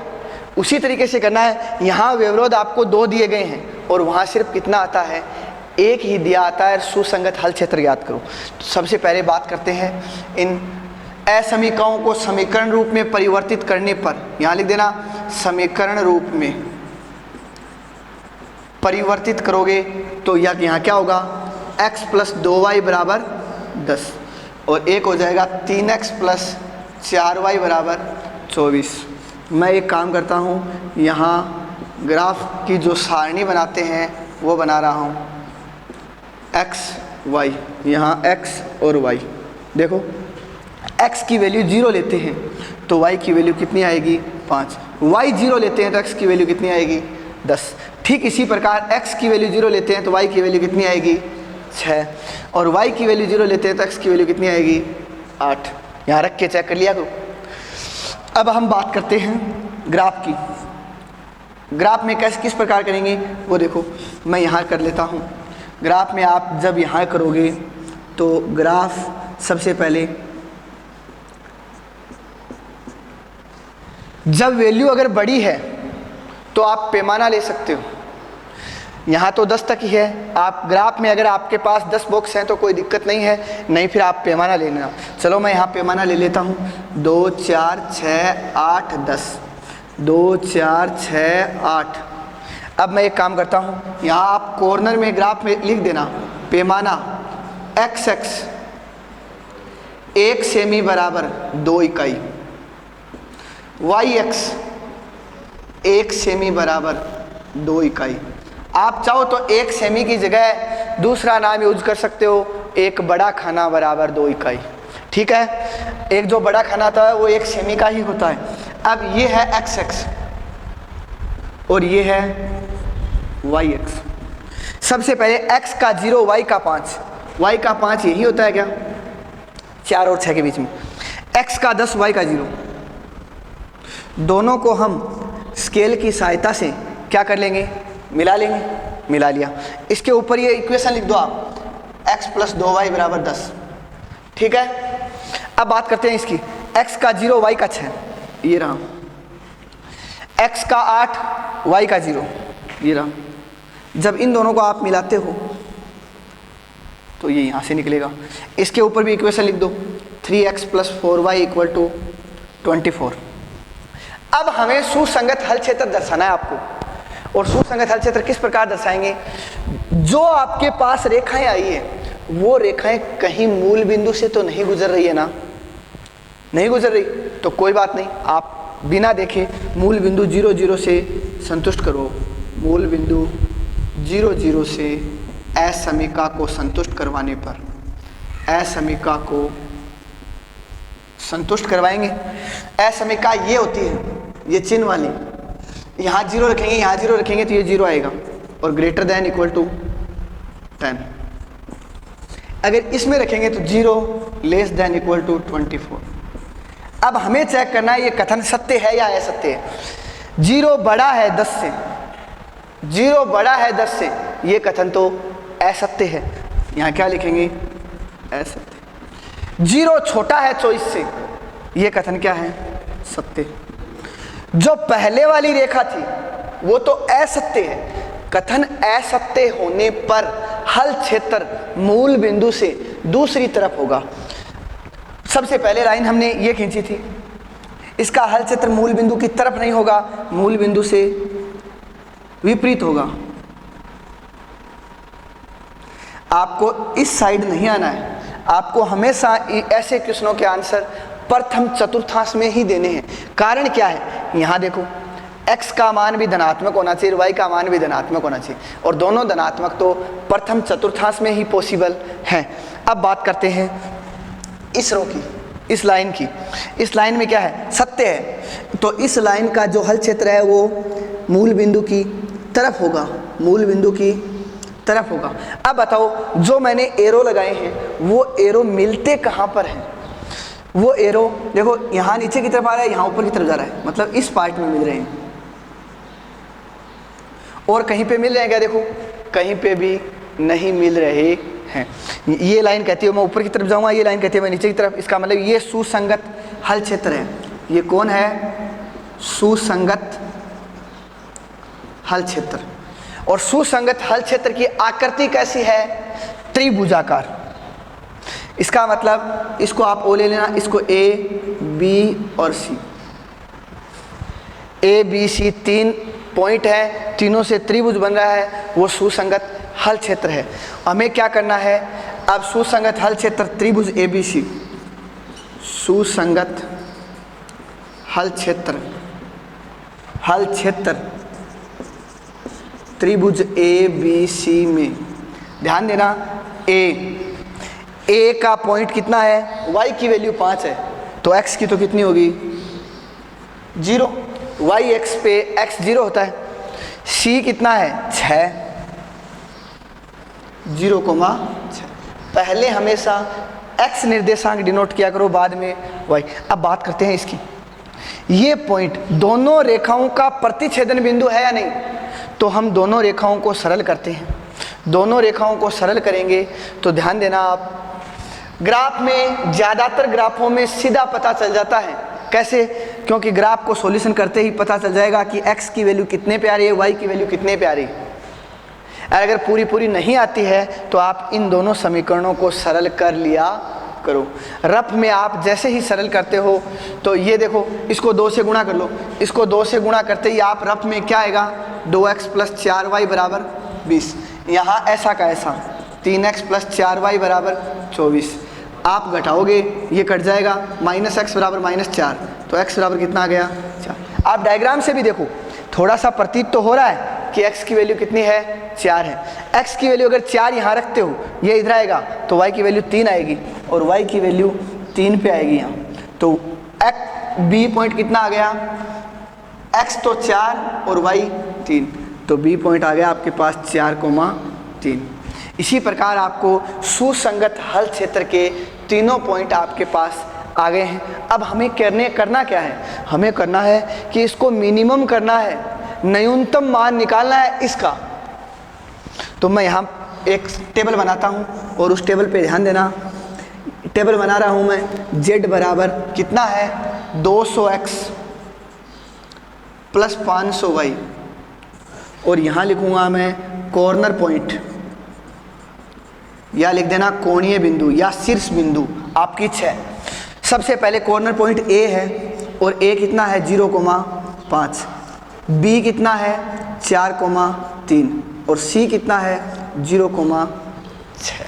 उसी तरीके से करना है। यहाँ व्यवरोध आपको 2 दिए गए हैं और वहाँ सिर्फ कितना आता है, 1 ही दिया आता है। सुसंगत हल क्षेत्र याद करो। तो सबसे पहले बात करते हैं इन असमीकरणों को समीकरण रूप में परिवर्तित करने पर। यहाँ लिख देना समीकरण रूप में परिवर्तित करोगे तो यहाँ क्या होगा, x प्लस 2y बराबर 10 और एक हो जाएगा 3x प्लस 4y बराबर 24। मैं एक काम करता हूँ, यहाँ ग्राफ की जो सारणी बनाते हैं वो बना रहा हूँ x y, यहाँ x और y। देखो x की वैल्यू 0 लेते हैं तो y की वैल्यू कितनी आएगी, 5। y 0 लेते हैं तो x की वैल्यू कितनी आएगी, 10। ठीक इसी प्रकार x की वैल्यू 0 लेते हैं तो y की वैल्यू कितनी आएगी, 6। और y की वैल्यू 0 लेते हैं तो x की वैल्यू कितनी आएगी, 8। यहाँ रख के चेक कर लिया करो। अब हम बात करते हैं ग्राफ की। ग्राफ में कैसे किस प्रकार करेंगे वो देखो, मैं यहाँ कर लेता हूँ। ग्राफ में आप जब यहाँ करोगे तो ग्राफ सबसे पहले जब वैल्यू अगर बड़ी है तो आप पैमाना ले सकते हो। यहाँ तो 10 तक ही है। आप ग्राफ में अगर आपके पास 10 बॉक्स हैं तो कोई दिक्कत नहीं है, नहीं फिर आप पैमाना ले लेना। चलो मैं यहाँ पैमाना ले लेता हूँ। 2 4 6 8 10, 2 4 6 8। अब मैं एक काम करता हूँ, यहाँ आप कॉर्नर में ग्राफ में लिख देना पैमाना x 1 सेमी बराबर 2 इकाई, y 1 सेमी बराबर 2 इकाई। आप चाहो तो 1 सेमी की जगह दूसरा नाम यूज कर सकते हो, एक बड़ा खाना बराबर 2 इकाई। ठीक है, एक जो बड़ा खाना था वो 1 सेमी का ही होता है। अब ये है x और ये है वाई एक्स। सबसे पहले x का 0 y का 5, y का 5 यही होता है क्या, 4 और 6 के बीच में, x का 10 y का 0, दोनों को हम स्केल की सहायता से क्या कर लेंगे, मिला लेंगे, मिला लिया। इसके ऊपर ये इक्वेशन लिख दो आप, x प्लस 2y बराबर 10, ठीक है। अब बात करते हैं इसकी, x का 0 y का 6, ये रहा, x का 8 y का 0, ये रहा। जब इन दोनों को आप मिलाते हो तो ये यहाँ से निकलेगा। इसके ऊपर भी इक्वेशन लिख दो, 3x plus 4y equal to 24। अब हमें सुसंगत हल क्षेत्र दर्शाना है आपको, और सुसंगत हल क्षेत्र किस प्रकार दर्शाएंगे, जो आपके पास रेखाएं आई है वो रेखाएं कहीं मूल बिंदु से तो नहीं गुजर रही है ना, नहीं गुजर रही, तो कोई बात नहीं, आप बिना देखे मूल बिंदु 0 0 से संतुष्ट करो। मूल बिंदु 0 0 से असमीका को संतुष्ट करवाने पर, असमीका को संतुष्ट करवाएंगे। असमीका ये होती है, ये चिन्ह वाली, यहाँ 0 रखेंगे, यहाँ 0 रखेंगे तो ये 0 आएगा, और ग्रेटर देन इक्वल टू 10। अगर इसमें रखेंगे तो 0 लेस देन इक्वल टू 24। अब हमें चेक करना है ये कथन सत्य है या असत्य है। 0 बड़ा है 10 से, 0 बड़ा है 10 से, ये कथन तो असत्य है, यहाँ क्या लिखेंगे, असत्य। 0 छोटा है 24 से, ये कथन क्या है, सत्य। जो पहले वाली रेखा थी वो तो असत्य है, कथन असत्य होने पर हल क्षेत्र मूल बिंदु से दूसरी तरफ होगा। सबसे पहले लाइन हमने ये खींची थी, इसका हल क्षेत्र मूल बिंदु की तरफ नहीं होगा, मूल बिंदु से विपरीत होगा। आपको इस साइड नहीं आना है, आपको हमेशा ऐसे क्वेश्चनों के आंसर प्रथम चतुर्थांश में ही देने हैं। कारण क्या है, यहाँ देखो, x का मान भी धनात्मक होना चाहिए, y का मान भी धनात्मक होना चाहिए, और दोनों धनात्मक तो प्रथम चतुर्थांश में ही पॉसिबल हैं। अब बात करते हैं इस रो की, इस लाइन की। इस लाइन में क्या है, सत्य है, तो इस लाइन का जो हल क्षेत्र है वो मूल बिंदु की तरफ होगा, मूल बिंदु की तरफ होगा। अब बताओ, जो मैंने एरो लगाए हैं वो एरो मिलते कहाँ पर हैं, वो एरो देखो यहाँ नीचे की तरफ आ रहा है, यहाँ ऊपर की तरफ जा रहा है, मतलब इस पार्ट में मिल रहे हैं, और कहीं पे मिल रहे हैं क्या, देखो कहीं पे भी नहीं मिल रहे हैं। ये लाइन कहती है मैं ऊपर की तरफ जाऊंगा, ये लाइन कहती है मैं नीचे की तरफ, इसका मतलब ये सुसंगत हल क्षेत्र है। ये कौन है, सुसंगत हल क्षेत्र। और सुसंगत हल क्षेत्र की आकृति कैसी है, त्रिभुजाकार। इसका मतलब इसको आप ओ ले लेना, इसको ए बी और सी, ए बी सी 3 पॉइंट है, तीनों से त्रिभुज बन रहा है, वो सुसंगत हल क्षेत्र है। हमें क्या करना है, अब सुसंगत हल क्षेत्र त्रिभुज ए बी सी, सुसंगत हल क्षेत्र, हल क्षेत्र त्रिभुज ए बी सी में ध्यान देना, ए का पॉइंट कितना है, y की वैल्यू 5 है, तो x की तो कितनी होगी 0, y x पे x 0 होता है। c कितना है 6, 0,6। पहले हमेशा x निर्देशांक डिनोट किया करो, बाद में y। अब बात करते हैं इसकी, ये पॉइंट दोनों रेखाओं का प्रतिच्छेदन बिंदु है या नहीं, तो हम दोनों रेखाओं को सरल करते हैं। दोनों रेखाओं को सरल करेंगे तो ध्यान देना आप, ग्राफ में ज़्यादातर ग्राफों में सीधा पता चल जाता है। कैसे, क्योंकि ग्राफ को सॉल्यूशन करते ही पता चल जाएगा कि x की वैल्यू कितने पे आ रही है, y की वैल्यू कितने पे आ रही है। अगर पूरी नहीं आती है तो आप इन दोनों समीकरणों को सरल कर लिया करो। रफ में आप जैसे ही सरल करते हो तो ये देखो, इसको 2 से गुणा कर लो, इसको 2 से गुणा करते ही आप रफ में क्या आएगा, 2x प्लस 4y बराबर 20। यहाँ ऐसा का ऐसा 3x प्लस 4y बराबर 24। आप घटाओगे ये कट जाएगा, -x बराबर -4, तो x बराबर कितना आ गया 4। आप डायग्राम से भी देखो, थोड़ा सा प्रतीत तो हो रहा है कि x की वैल्यू कितनी है 4 है। x की वैल्यू अगर 4 यहाँ रखते हो, ये इधर आएगा तो y की वैल्यू 3 आएगी, और y की वैल्यू 3 पे आएगी यहाँ, तो b पॉइंट कितना आ गया, x तो 4 और y 3, तो बी पॉइंट आ गया आपके पास 4,3। इसी प्रकार आपको सुसंगत हल क्षेत्र के तीनों पॉइंट आपके पास आ गए हैं। अब हमें करना क्या है, हमें करना है कि इसको मिनिमम करना है, न्यूनतम मान निकालना है इसका। तो मैं यहाँ एक टेबल बनाता हूँ और उस टेबल पे ध्यान देना। टेबल बना रहा हूँ मैं, z बराबर कितना है 200x प्लस 500y, और यहाँ लिखूँगा मैं कॉर्नर पॉइंट, या लिख देना कोणीय बिंदु या शीर्ष बिंदु, आपकी इच्छा है। सबसे पहले कॉर्नर पॉइंट A है और A कितना है 0,5, B कितना है 4,3 और C कितना है 0,6।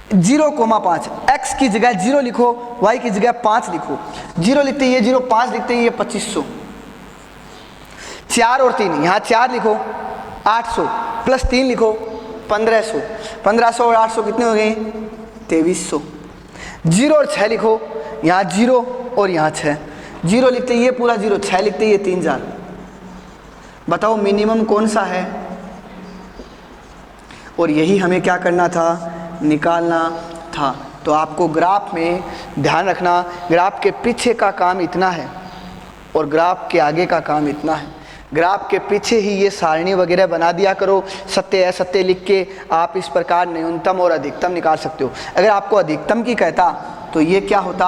0,5 x की जगह 0 लिखो, y की जगह 5 लिखो। 0 लिखते ये 0, 5 लिखते ये 2500। 4 और 3 यहाँ 4 लिखो 800 प्लस 3 लिखो 1500। 1500 और 800 कितने हो गए 2300। 0 और 6 लिखो, यहाँ 0 और यहाँ 6। 0 लिखते ये पूरा 0, 6 लिखते ये 3000। बताओ मिनिमम कौन सा है, और यही हमें क्या करना था, निकालना था। तो आपको ग्राफ में ध्यान रखना, ग्राफ के पीछे का काम इतना है और ग्राफ के आगे का काम इतना है। ग्राफ के पीछे ही ये सारणी वगैरह बना दिया करो, सत्य असत्य लिख के आप इस प्रकार न्यूनतम और अधिकतम निकाल सकते हो। अगर आपको अधिकतम की कहता तो ये क्या होता,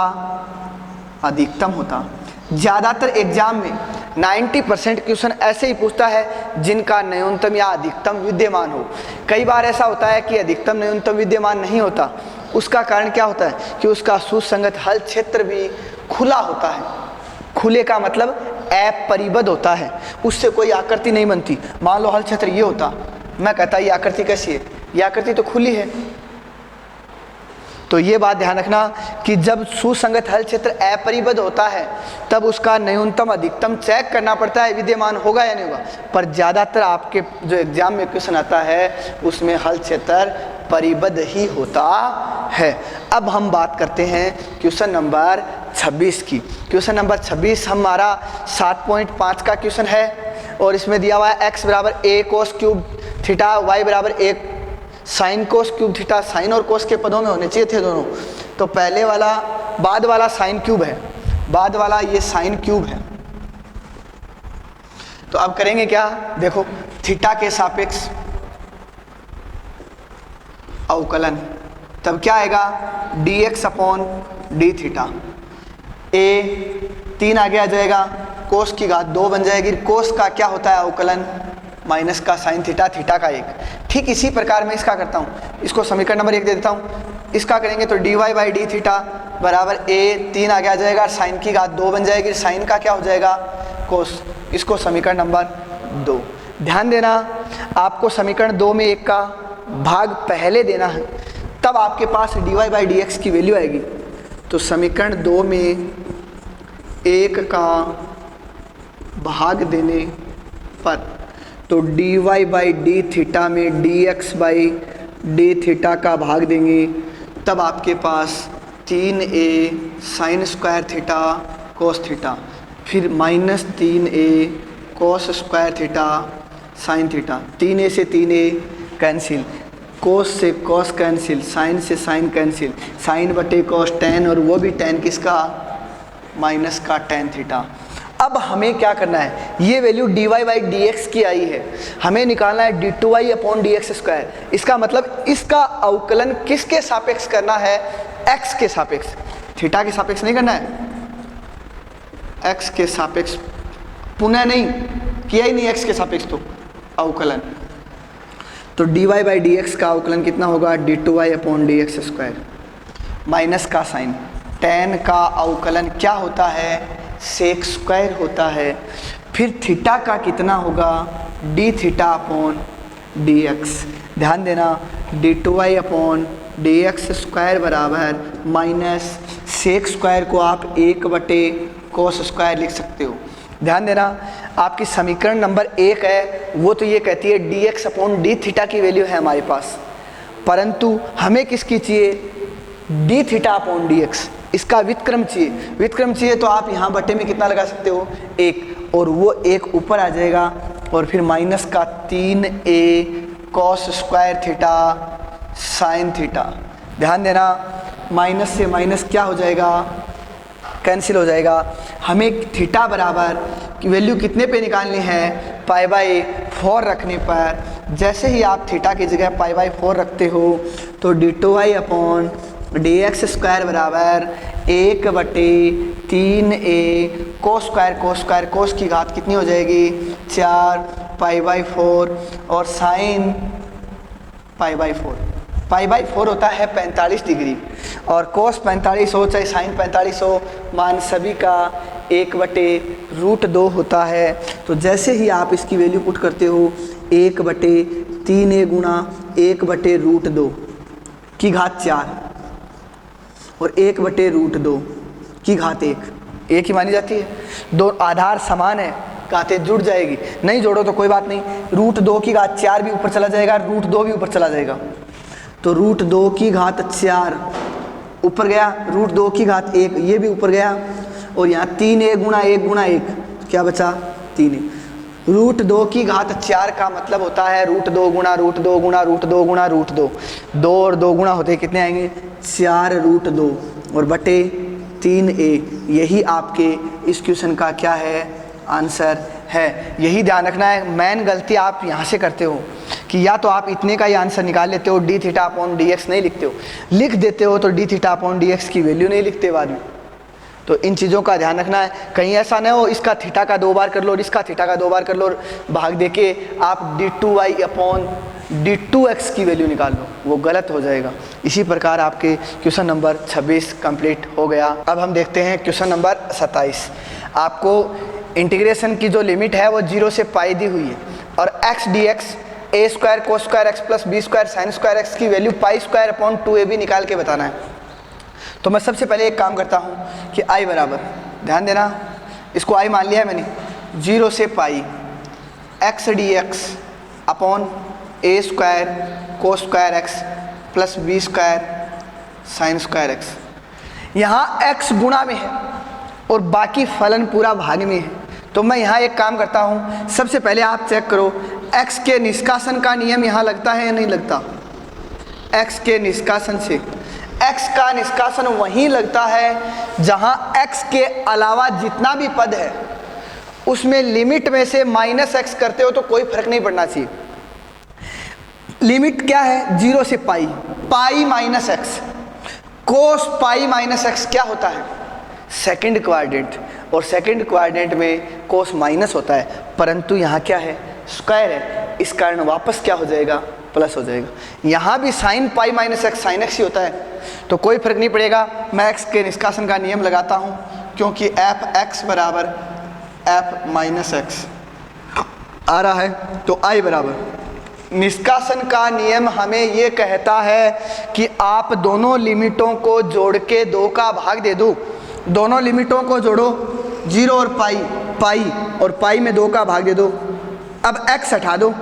अधिकतम होता। ज़्यादातर एग्जाम में 90% क्वेश्चन ऐसे ही पूछता है जिनका न्यूनतम या अधिकतम विद्यमान हो। कई बार ऐसा होता है कि अधिकतम न्यूनतम विद्यमान नहीं होता। उसका कारण क्या होता है कि उसका सुसंगत हल क्षेत्र भी खुला होता है। खुले का मतलब अपरिबद्ध होता है, उससे कोई आकृति नहीं बनती। मान लो हल क्षेत्र ये होता, मैं कहता ये आकृति कैसी है, ये आकृति तो खुली है। तो ये बात ध्यान रखना कि जब सुसंगत हल क्षेत्र अपरिबद्ध होता है तब उसका न्यूनतम अधिकतम चेक करना पड़ता है विद्यमान होगा या नहीं होगा। पर ज़्यादातर आपके जो एग्जाम में क्वेश्चन आता है उसमें हल क्षेत्र परिबद्ध ही होता है। अब हम बात करते हैं क्वेश्चन नंबर 26 की। क्वेश्चन नंबर 26 हमारा 7.5 का क्वेश्चन है और इसमें दिया हुआ है x बराबर a cos cube theta, y बराबर a sine cos cube theta. Sine और कोस के पदों में होने चाहिए थे दोनों। तो पहले वाला बाद वाला साइन क्यूब है, बाद वाला ये साइन क्यूब है। तो अब करेंगे क्या, देखो थीटा के सापेक्ष अवकलन, तब क्या आएगा dx upon D theta. a 3 आगे आ जाएगा, कोस की घात 2 बन जाएगी। कोस का क्या होता है अवकलन, माइनस का साइन थीटा, थीटा का 1। ठीक इसी प्रकार मैं इसका करता हूँ, इसको समीकरण नंबर 1 दे देता हूँ। इसका करेंगे तो dy बाई डी थीटा बराबर a 3 आगे आ जाएगा, साइन की घात 2 बन जाएगी, साइन का क्या हो जाएगा कोस। इसको समीकरण नंबर 2। ध्यान देना आपको समीकरण 2 में 1 का भाग पहले देना है, तब आपके पास dy बाई डी एक्स की वैल्यू आएगी। तो समीकरण 2 में 1 का भाग देने पर तो dy बाई डी थीटा में dx बाई डी थीटा का भाग देंगे, तब आपके पास 3a sine square theta cos theta, फिर minus 3a cos square theta sine theta. 3a से 3a कैंसिल, कोस से कोस कैंसिल, साइन से साइन कैंसिल, साइन बटे कोस tan, और वो भी tan किसका, माइनस का tan थीटा। अब हमें क्या करना है, ये value dy by D x की आई है, हमें निकालना है d2y upon D x square. इसका मतलब इसका अवकलन किसके सापेक्ष करना है, x के सापेक्ष, थीटा के सापेक्ष नहीं करना है, x के सापेक्ष। पुनः नहीं किया ही नहीं x के सापेक्ष, तो अवकलन। तो dy बाई डी एक्स का अवकलन कितना होगा, d2y upon D x square. Minus का साइन, tan का अवकलन क्या होता है, सेक स्क्वायर होता है। फिर थीटा का कितना होगा, D theta upon D x. ध्यान देना d2y upon D x square बराबर माइनस सेक स्क्वायर को आप 1 बटे कोस स्क्वायर लिख सकते हो। ध्यान देना आपकी समीकरण नंबर 1 है वो तो ये कहती है dx अपॉन डी थीटा की वैल्यू है हमारे पास, परंतु हमें किसकी चाहिए, D theta upon D x. इसका व्युत्क्रम चाहिए, व्युत्क्रम चाहिए तो आप यहाँ बटे में कितना लगा सकते हो, 1, और वो 1 ऊपर आ जाएगा और फिर माइनस का 3a cos square theta sine theta. ध्यान देना, माइनस से माइनस क्या हो जाएगा, कैंसिल हो जाएगा। हमें थीटा बराबर की वैल्यू कितने पे निकालनी है, π/4 रखने पर। जैसे ही आप थीटा की जगह π/4 रखते हो तो d2y अपॉन dx स्क्वायर बराबर 1/3a कोस स्क्वायर कोस की घात कितनी हो जाएगी 4 π/4 और साइन π/4 होता है 45 डिग्री और कोस 45 हो चाहे साइन 45 हो, मान सभी का 1/√2 होता है। तो जैसे ही आप इसकी वैल्यू पुट करते हो 1/3a गुणा 1/√2 की घात 4 और 1/√2 की घात 1 एक ही मानी जाती है। दो आधार समान है, घातें जुड़ जाएगी, नहीं जोड़ो तो कोई बात नहीं। √2 की घात 4 भी ऊपर चला जाएगा, √2 भी ऊपर चला जाएगा। तो √2 की घात 4 ऊपर गया, √2 की घात 1 ये भी ऊपर गया और यहाँ 3a गुणा 1 गुणा 1 क्या बचा 3a। √2 की घात 4 का मतलब होता है √2 गुणा √2 गुणा √2 गुणा √2। 2 और 2 गुणा होते कितने आएंगे 4√2 और बटे 3a। यही आपके इस क्वेश्चन का क्या है आंसर है। यही ध्यान रखना है। मेन गलती आप यहाँ से करते हो कि या तो आप इतने का ही आंसर निकाल लेते हो, d थीटा अपॉन dx नहीं लिखते हो, लिख देते हो तो d थीटा अपॉन dx की वैल्यू नहीं लिखते बाद में। तो इन चीज़ों का ध्यान रखना है, कहीं ऐसा ना हो इसका थीटा का 2 बार कर लो और इसका थीटा का 2 बार कर लो और भाग देके आप d2y अपॉन d2x की वैल्यू निकाल लो, वो गलत हो जाएगा। इसी प्रकार आपके क्वेश्चन नंबर 26 कंप्लीट हो गया। अब हम देखते हैं क्वेश्चन नंबर 27। आपको इंटीग्रेशन की जो लिमिट है वो 0 से पाई दी हुई है और x dx a square cos square x plus b square sine square x की वैल्यू π² अपॉन 2ab निकाल के बताना है। तो मैं सबसे पहले एक काम करता हूँ कि i बराबर, ध्यान देना इसको i मान लिया है मैंने, 0 से पाई x dx upon a square cos square x plus b square sine square x। यहाँ x गुणा में है और बाकी फलन पूरा भाग में है। तो मैं यहाँ एक काम करता हूँ, सबसे पहले आप चेक करो x के निष्कासन का नियम यहाँ लगता है या नहीं लगता। x के निष्कासन से, x का निष्कासन वहीं लगता है जहाँ x के अलावा जितना भी पद है उसमें लिमिट में से -x करते हो तो कोई फर्क नहीं पड़ना चाहिए। लिमिट क्या है 0 से पाई, पाई माइनस एक्स, कोस पाई माइनस एक्स क्या होता है सेकंड क्वाड्रेंट, और सेकंड क्वाड्रेंट में कोस माइनस होता है, परंतु यहाँ क्या है स्क्वायर है, इस कारण वापस क्या हो जाएगा प्लस हो जाएगा। यहाँ भी sine pi minus x sine x ही होता है, तो कोई फर्क नहीं पड़ेगा। मैं एक्स के निष्कासन का नियम लगाता हूँ क्योंकि एफ एक्स बराबर एफ माइनस एक्स आ रहा है, तो आई बराबर निष्कासन का नियम हमें ये कहता है कि आप दोनों लिमिटों को जोड़ के 2 का भाग दे दो। दोनों लिमिटों को जोड़ो 0 और पाई, पाई और पाई में 2 का भाग दे दो। अब x हटा दो,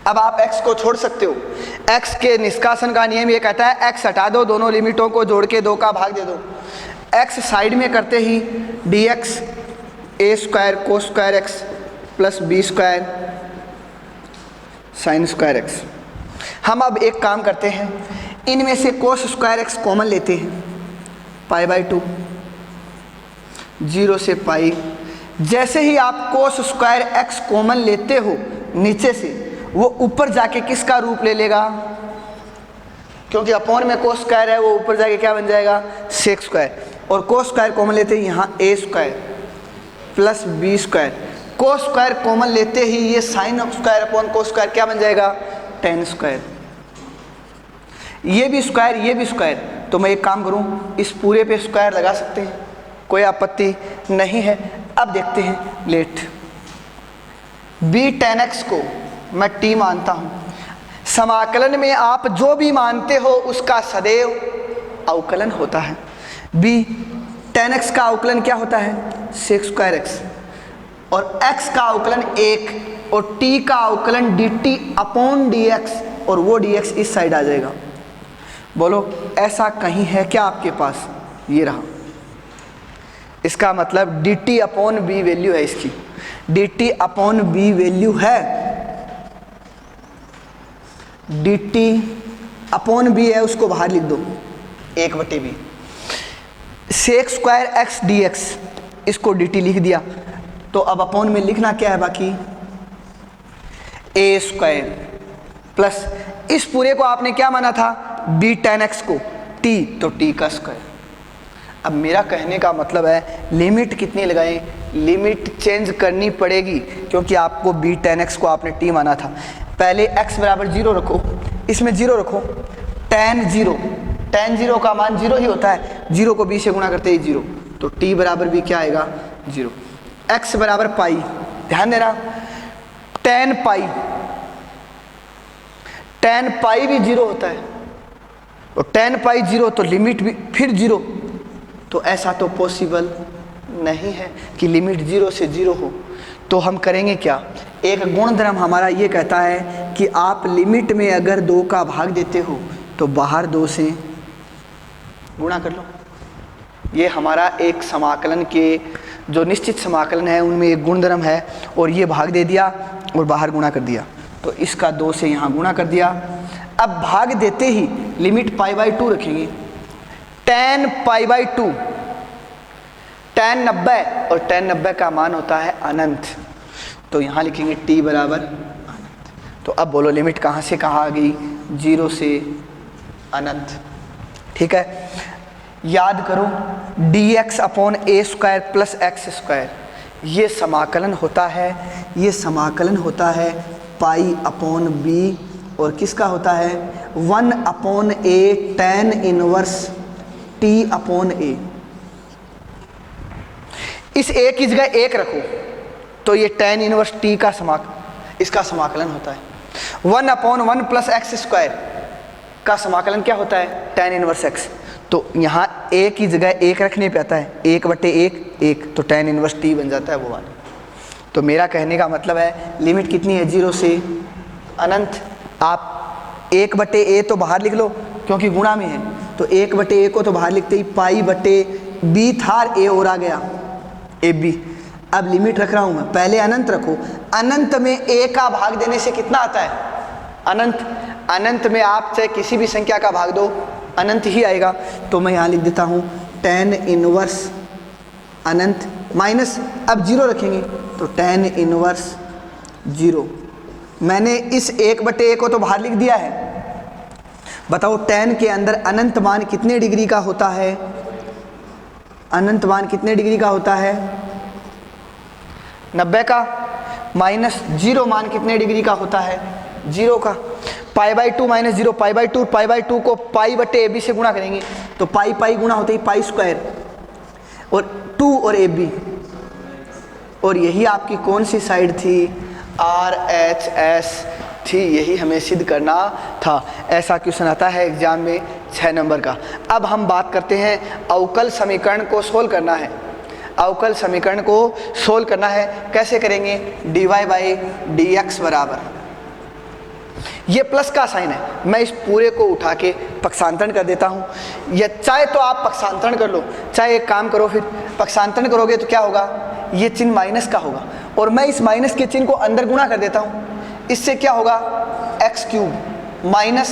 अब आप x को छोड़ सकते हो। x के निष्कासन का नियम ये कहता है x हटा दो, दोनों लिमिटों को जोड़ के 2 का भाग दे दो। x साइड में करते ही dx a square cos square x plus b square sine square x. हम अब एक काम करते हैं, इनमें से कोस स्क्वायर एक्स कॉमन लेते हैं, π/2 0 से पाई। जैसे ही आप कोस स्क्वायर एक्स कॉमन लेते हो नीचे से, वो ऊपर जाके किसका रूप ले लेगा, क्योंकि अपॉन में कोस स्क्वायर है, वो ऊपर जाके क्या बन जाएगा सेक स्क्वायर, और कोस स्क्वायर कॉमन लेते हैं यहाँ a square plus b square. Cos square common लेते ही ये sine square upon cos square क्या बन जाएगा tan स्क्वायर। ये भी स्क्वायर ये भी स्क्वायर, तो मैं एक काम करूं इस पूरे पे स्क्वायर लगा सकते हैं, कोई आपत्ति नहीं है। अब देखते हैं लेट b tan x को मैं t मानता हूं। समाकलन में आप जो भी मानते हो उसका सदैव अवकलन होता है। b tan x का अवकलन क्या होता है सेक स्क्वायर x, और x का अवकलन 1 और t का अवकलन dt अपॉन dx, और वो dx इस साइड आ जाएगा। बोलो ऐसा कहीं है क्या आपके पास, ये रहा। इसका मतलब dt अपॉन b वैल्यू है इसकी, D T upon B value है, डी टी अपॉन बी है, उसको बाहर लिख दो 1/b। Sec square X D X, इसको डी टी लिख दिया, तो अब अपॉन में लिखना क्या है बाकी, ए स्क्वायर प्लस इस पूरे को आपने क्या माना था, बी टेन एक्स को टी, तो टी का स्क्वायर। अब मेरा कहने का मतलब है लिमिट कितनी लगाएं, लिमिट चेंज करनी पड़ेगी, क्योंकि आपको बी टेन एक्स को आपने टी माना था। पहले x बराबर 0 रखो, इसमें 0 रखो, tan 0 का मान 0 ही होता है, 0 को b से गुणा करते ही 0, तो t बराबर भी क्या आएगा 0। x बराबर पाई, ध्यान देना, tan पाई भी 0 होता है, और tan पाई 0, तो लिमिट भी फिर 0, तो ऐसा तो पॉसिबल नहीं है कि लिमिट 0 से 0 हो। तो हम करेंगे क्या, एक गुणधर्म हमारा ये कहता है कि आप लिमिट में अगर 2 का भाग देते हो तो बाहर 2 से गुणा कर लो। ये हमारा एक समाकलन के जो निश्चित समाकलन है उनमें एक गुणधर्म है, और ये भाग दे दिया और बाहर गुणा कर दिया, तो इसका 2 से यहाँ गुणा कर दिया। अब भाग देते ही लिमिट π/2 रखेंगे, tan π/2, tan 90, और tan 90 का मान होता है अनंत, तो यहाँ लिखेंगे t बराबर अनंत। तो अब बोलो लिमिट कहाँ से कहाँ आ गई, 0 से अनंत। ठीक है, याद करो dx अपॉन ए स्क्वायर प्लस एक्स स्क्वायर, ये समाकलन होता है, ये समाकलन होता है पाई अपॉन बी, और किसका होता है 1/a tan inverse t upon a। इस a की जगह 1 रखो, तो ये tan इनवर्स t का इसका समाकलन होता है। 1/1 प्लस एक्स स्क्वायर का समाकलन क्या होता है, tan इनवर्स x, तो यहाँ a की जगह 1 रखने पे आता है 1/1, तो tan इनवर्स t बन जाता है वो वाला। तो मेरा कहने का मतलब है लिमिट कितनी है, 0 से अनंत। आप 1/a तो बाहर लिख लो क्योंकि गुणा में है, तो 1/a को तो बाहर लिखते ही π/b था, a और आ गया ab। अब लिमिट रख रहा हूं मैं, पहले अनंत रखो, अनंत में a का भाग देने से कितना आता है अनंत, अनंत में आप चाहे किसी भी संख्या का भाग दो अनंत ही आएगा। तो मैं यहाँ लिख देता हूँ tan इनवर्स अनंत माइनस, अब 0 रखेंगे तो tan इनवर्स 0। मैंने इस 1/a को तो बाहर लिख दिया है, बताओ tan के अंदर अनंत मान कितने डिग्री का होता है, अनंत मान कितने डिग्री का होता है 90 का, माइनस 0 मान कितने डिग्री का होता है 0 का। π/2 माइनस 0 π/2 को π/ab से गुणा करेंगे तो पाई गुणा होते ही पाई स्क्वायर, और 2 और ab, और यही आपकी कौन सी साइड थी, RHS थी, यही हमें सिद्ध करना था। ऐसा क्वेश्चन आता है एग्जाम में 6 नंबर का। अब हम बात करते हैं अवकल समीकरण को सोल्व करना है, अवकल समीकरण को सोल्व करना है, कैसे करेंगे, dy/dx बराबर, ये प्लस का साइन है, मैं इस पूरे को उठा के पक्षांतरण कर देता हूँ, या चाहे तो आप पक्षांतरण कर लो, चाहे एक काम करो, फिर पक्षांतरण करोगे तो क्या होगा, ये चिन्ह माइनस का होगा, और मैं इस माइनस के चिन्ह को अंदर गुणा कर देता हूँ, इससे क्या होगा x³ minus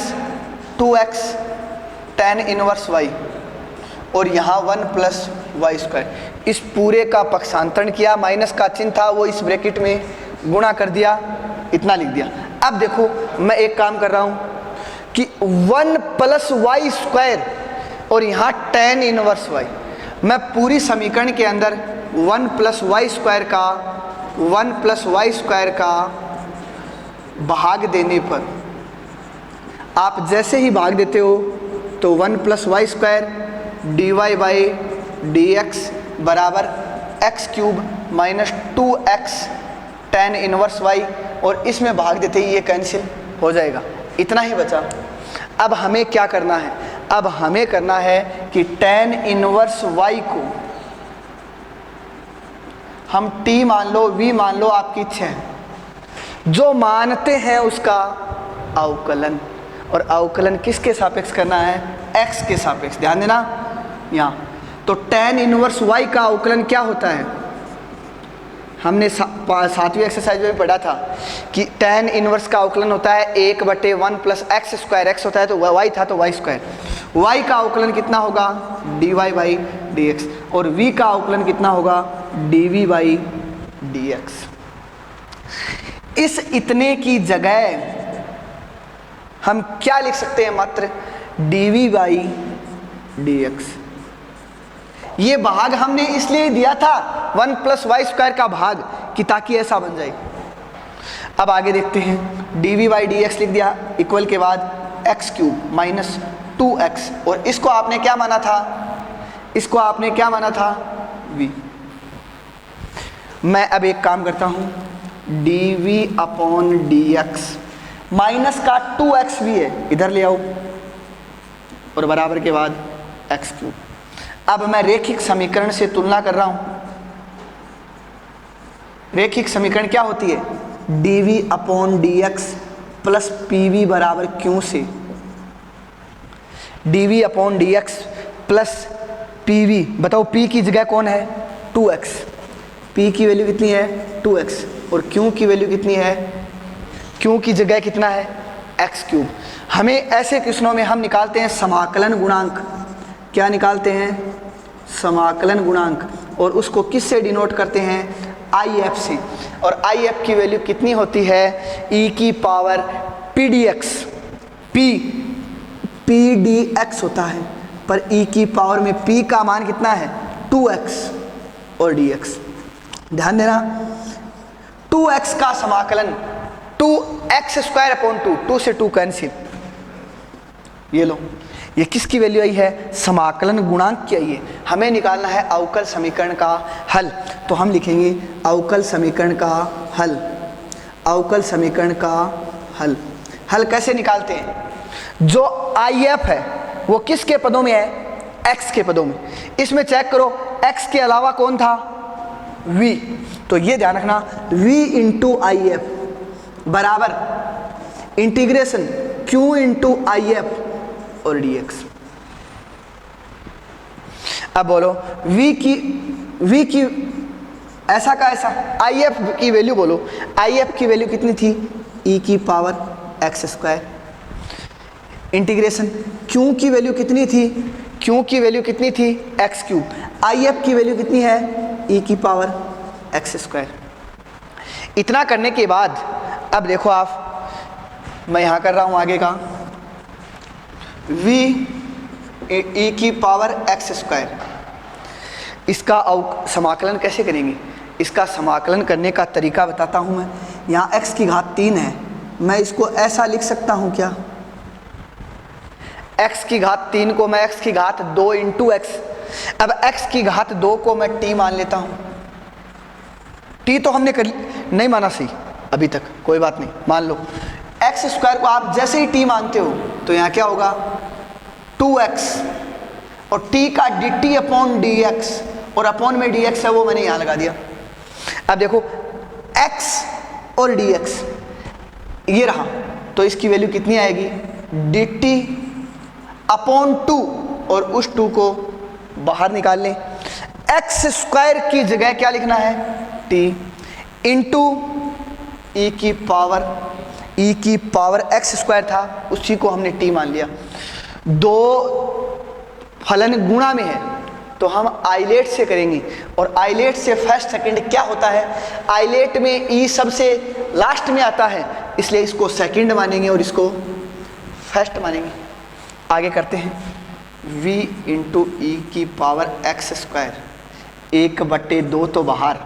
2x tan inverse y, और यहाँ 1 प्लस वाई स्क्वायर। इस पूरे का पक्षांतरण किया, माइनस का चिन्ह था वो इस ब्रैकेट में गुणा कर दिया, इतना लिख दिया। अब देखो मैं एक काम कर रहा हूँ कि 1 प्लस वाई स्क्वायर और यहाँ tan इनवर्स y, मैं पूरी समीकरण के अंदर 1 प्लस वाई स्क्वायर का भाग देने पर, आप जैसे ही भाग देते हो तो 1 प्लस वाई स्क्वायर dy/dx बराबर x³ minus 2x tan inverse y, और इसमें भाग देते ही ये कैंसिल हो जाएगा, इतना ही बचा। अब हमें क्या करना है, अब हमें करना है कि tan इनवर्स y को हम t मान लो, v मान लो, आपकी इच्छा है, जो मानते हैं उसका अवकलन, और अवकलन किसके सापेक्ष करना है, x के सापेक्ष, ध्यान देना यहाँ। तो tan इनवर्स y का अवकलन क्या होता है, हमने सातवीं एक्सरसाइज में पढ़ा था कि tan इनवर्स का अवकलन होता है 1/1 प्लस एक्स स्क्वायर, एक्स होता है तो y था तो y स्क्वायर, y का अवकलन कितना होगा dy/dx और v का अवकलन कितना होगा dv/dx। इस इतने की जगह हम क्या लिख सकते हैं, मात्र dv/dx। ये भाग हमने इसलिए दिया था 1 प्लस वाई स्क्वायर का भाग कि ताकि ऐसा बन जाए। अब आगे देखते हैं, dv/dx लिख दिया, इक्वल के बाद x³ माइनस 2x, और इसको आपने क्या माना था, इसको आपने क्या माना था v। मैं अब एक काम करता हूं, dv/dx माइनस का 2x भी है, इधर ले आओ और बराबर के बाद x³। अब मैं रेखिक समीकरण से तुलना कर रहा हूं। रेखिक समीकरण क्या होती है, dv/dx प्लस pv बराबर q से dv/dx प्लस pv, बताओ p की जगह कौन है 2x, p की वैल्यू कितनी है 2x और q की वैल्यू कितनी है, q की जगह कितना है x³। हमें ऐसे क्वेश्चनों में हम निकालते हैं समाकलन गुणांक, क्या निकालते हैं समाकलन गुणांक, और उसको किस से डिनोट करते हैं IF से, और IF की वैल्यू कितनी होती है e की पावर pdx, pdx होता है, पर e की पावर में p का मान कितना है 2x और dx। ध्यान देना, 2x का समाकलन 2x²/2, 2 से 2 कैंसिल, ये लो, ये किसकी वैल्यू आई है, समाकलन गुणांक की आई है। हमें निकालना है अवकल समीकरण का हल, तो हम लिखेंगे अवकल समीकरण का हल, अवकल समीकरण का हल। हल कैसे निकालते हैं, जो IF है वो किसके पदों में है, x के पदों में। इसमें चेक करो x के अलावा कौन था v, तो ये ध्यान रखना v इंटू IF बराबर इंटीग्रेशन q इंटू IF और dx। अब बोलो v की ऐसा का ऐसा IF की वैल्यू बोलो, IF की वैल्यू कितनी थी e की पावर x², इंटीग्रेशन q की वैल्यू कितनी थी, q की वैल्यू कितनी थी x³, IF की वैल्यू कितनी है e की पावर x²। इतना करने के बाद अब देखो आप, मैं यहां कर रहा हूं आगे का v e की पावर x²। इसका समाकलन कैसे करेंगे, इसका समाकलन करने का तरीका बताता हूं मैं। यहाँ x की घात 3 है, मैं इसको ऐसा लिख सकता हूं क्या, x की घात 3 को मैं x की घात 2 इंटू x, अब x की घात 2 को मैं t मान लेता हूं। t तो हमने नहीं माना सही अभी तक, कोई बात नहीं, मान लो x² को आप जैसे ही t मानते हो तो यहाँ क्या होगा 2x और t का dt/dx, और अपॉन में dx है वो मैंने यहाँ लगा दिया। अब देखो x और dx ये रहा, तो इसकी वैल्यू कितनी आएगी dt/2, और उस 2 को बाहर निकाल लें। x² की जगह क्या लिखना है t इंटू e की पावर x² था, उसी को हमने t मान लिया। दो फलन गुणा में है तो हम आइलेट से करेंगे, और आइलेट से फर्स्ट सेकंड क्या होता है, आइलेट में e सबसे लास्ट में आता है, इसलिए इसको सेकंड मानेंगे और इसको फर्स्ट मानेंगे। आगे करते हैं, v इंटू ई की पावर x², 1/2 तो बाहर,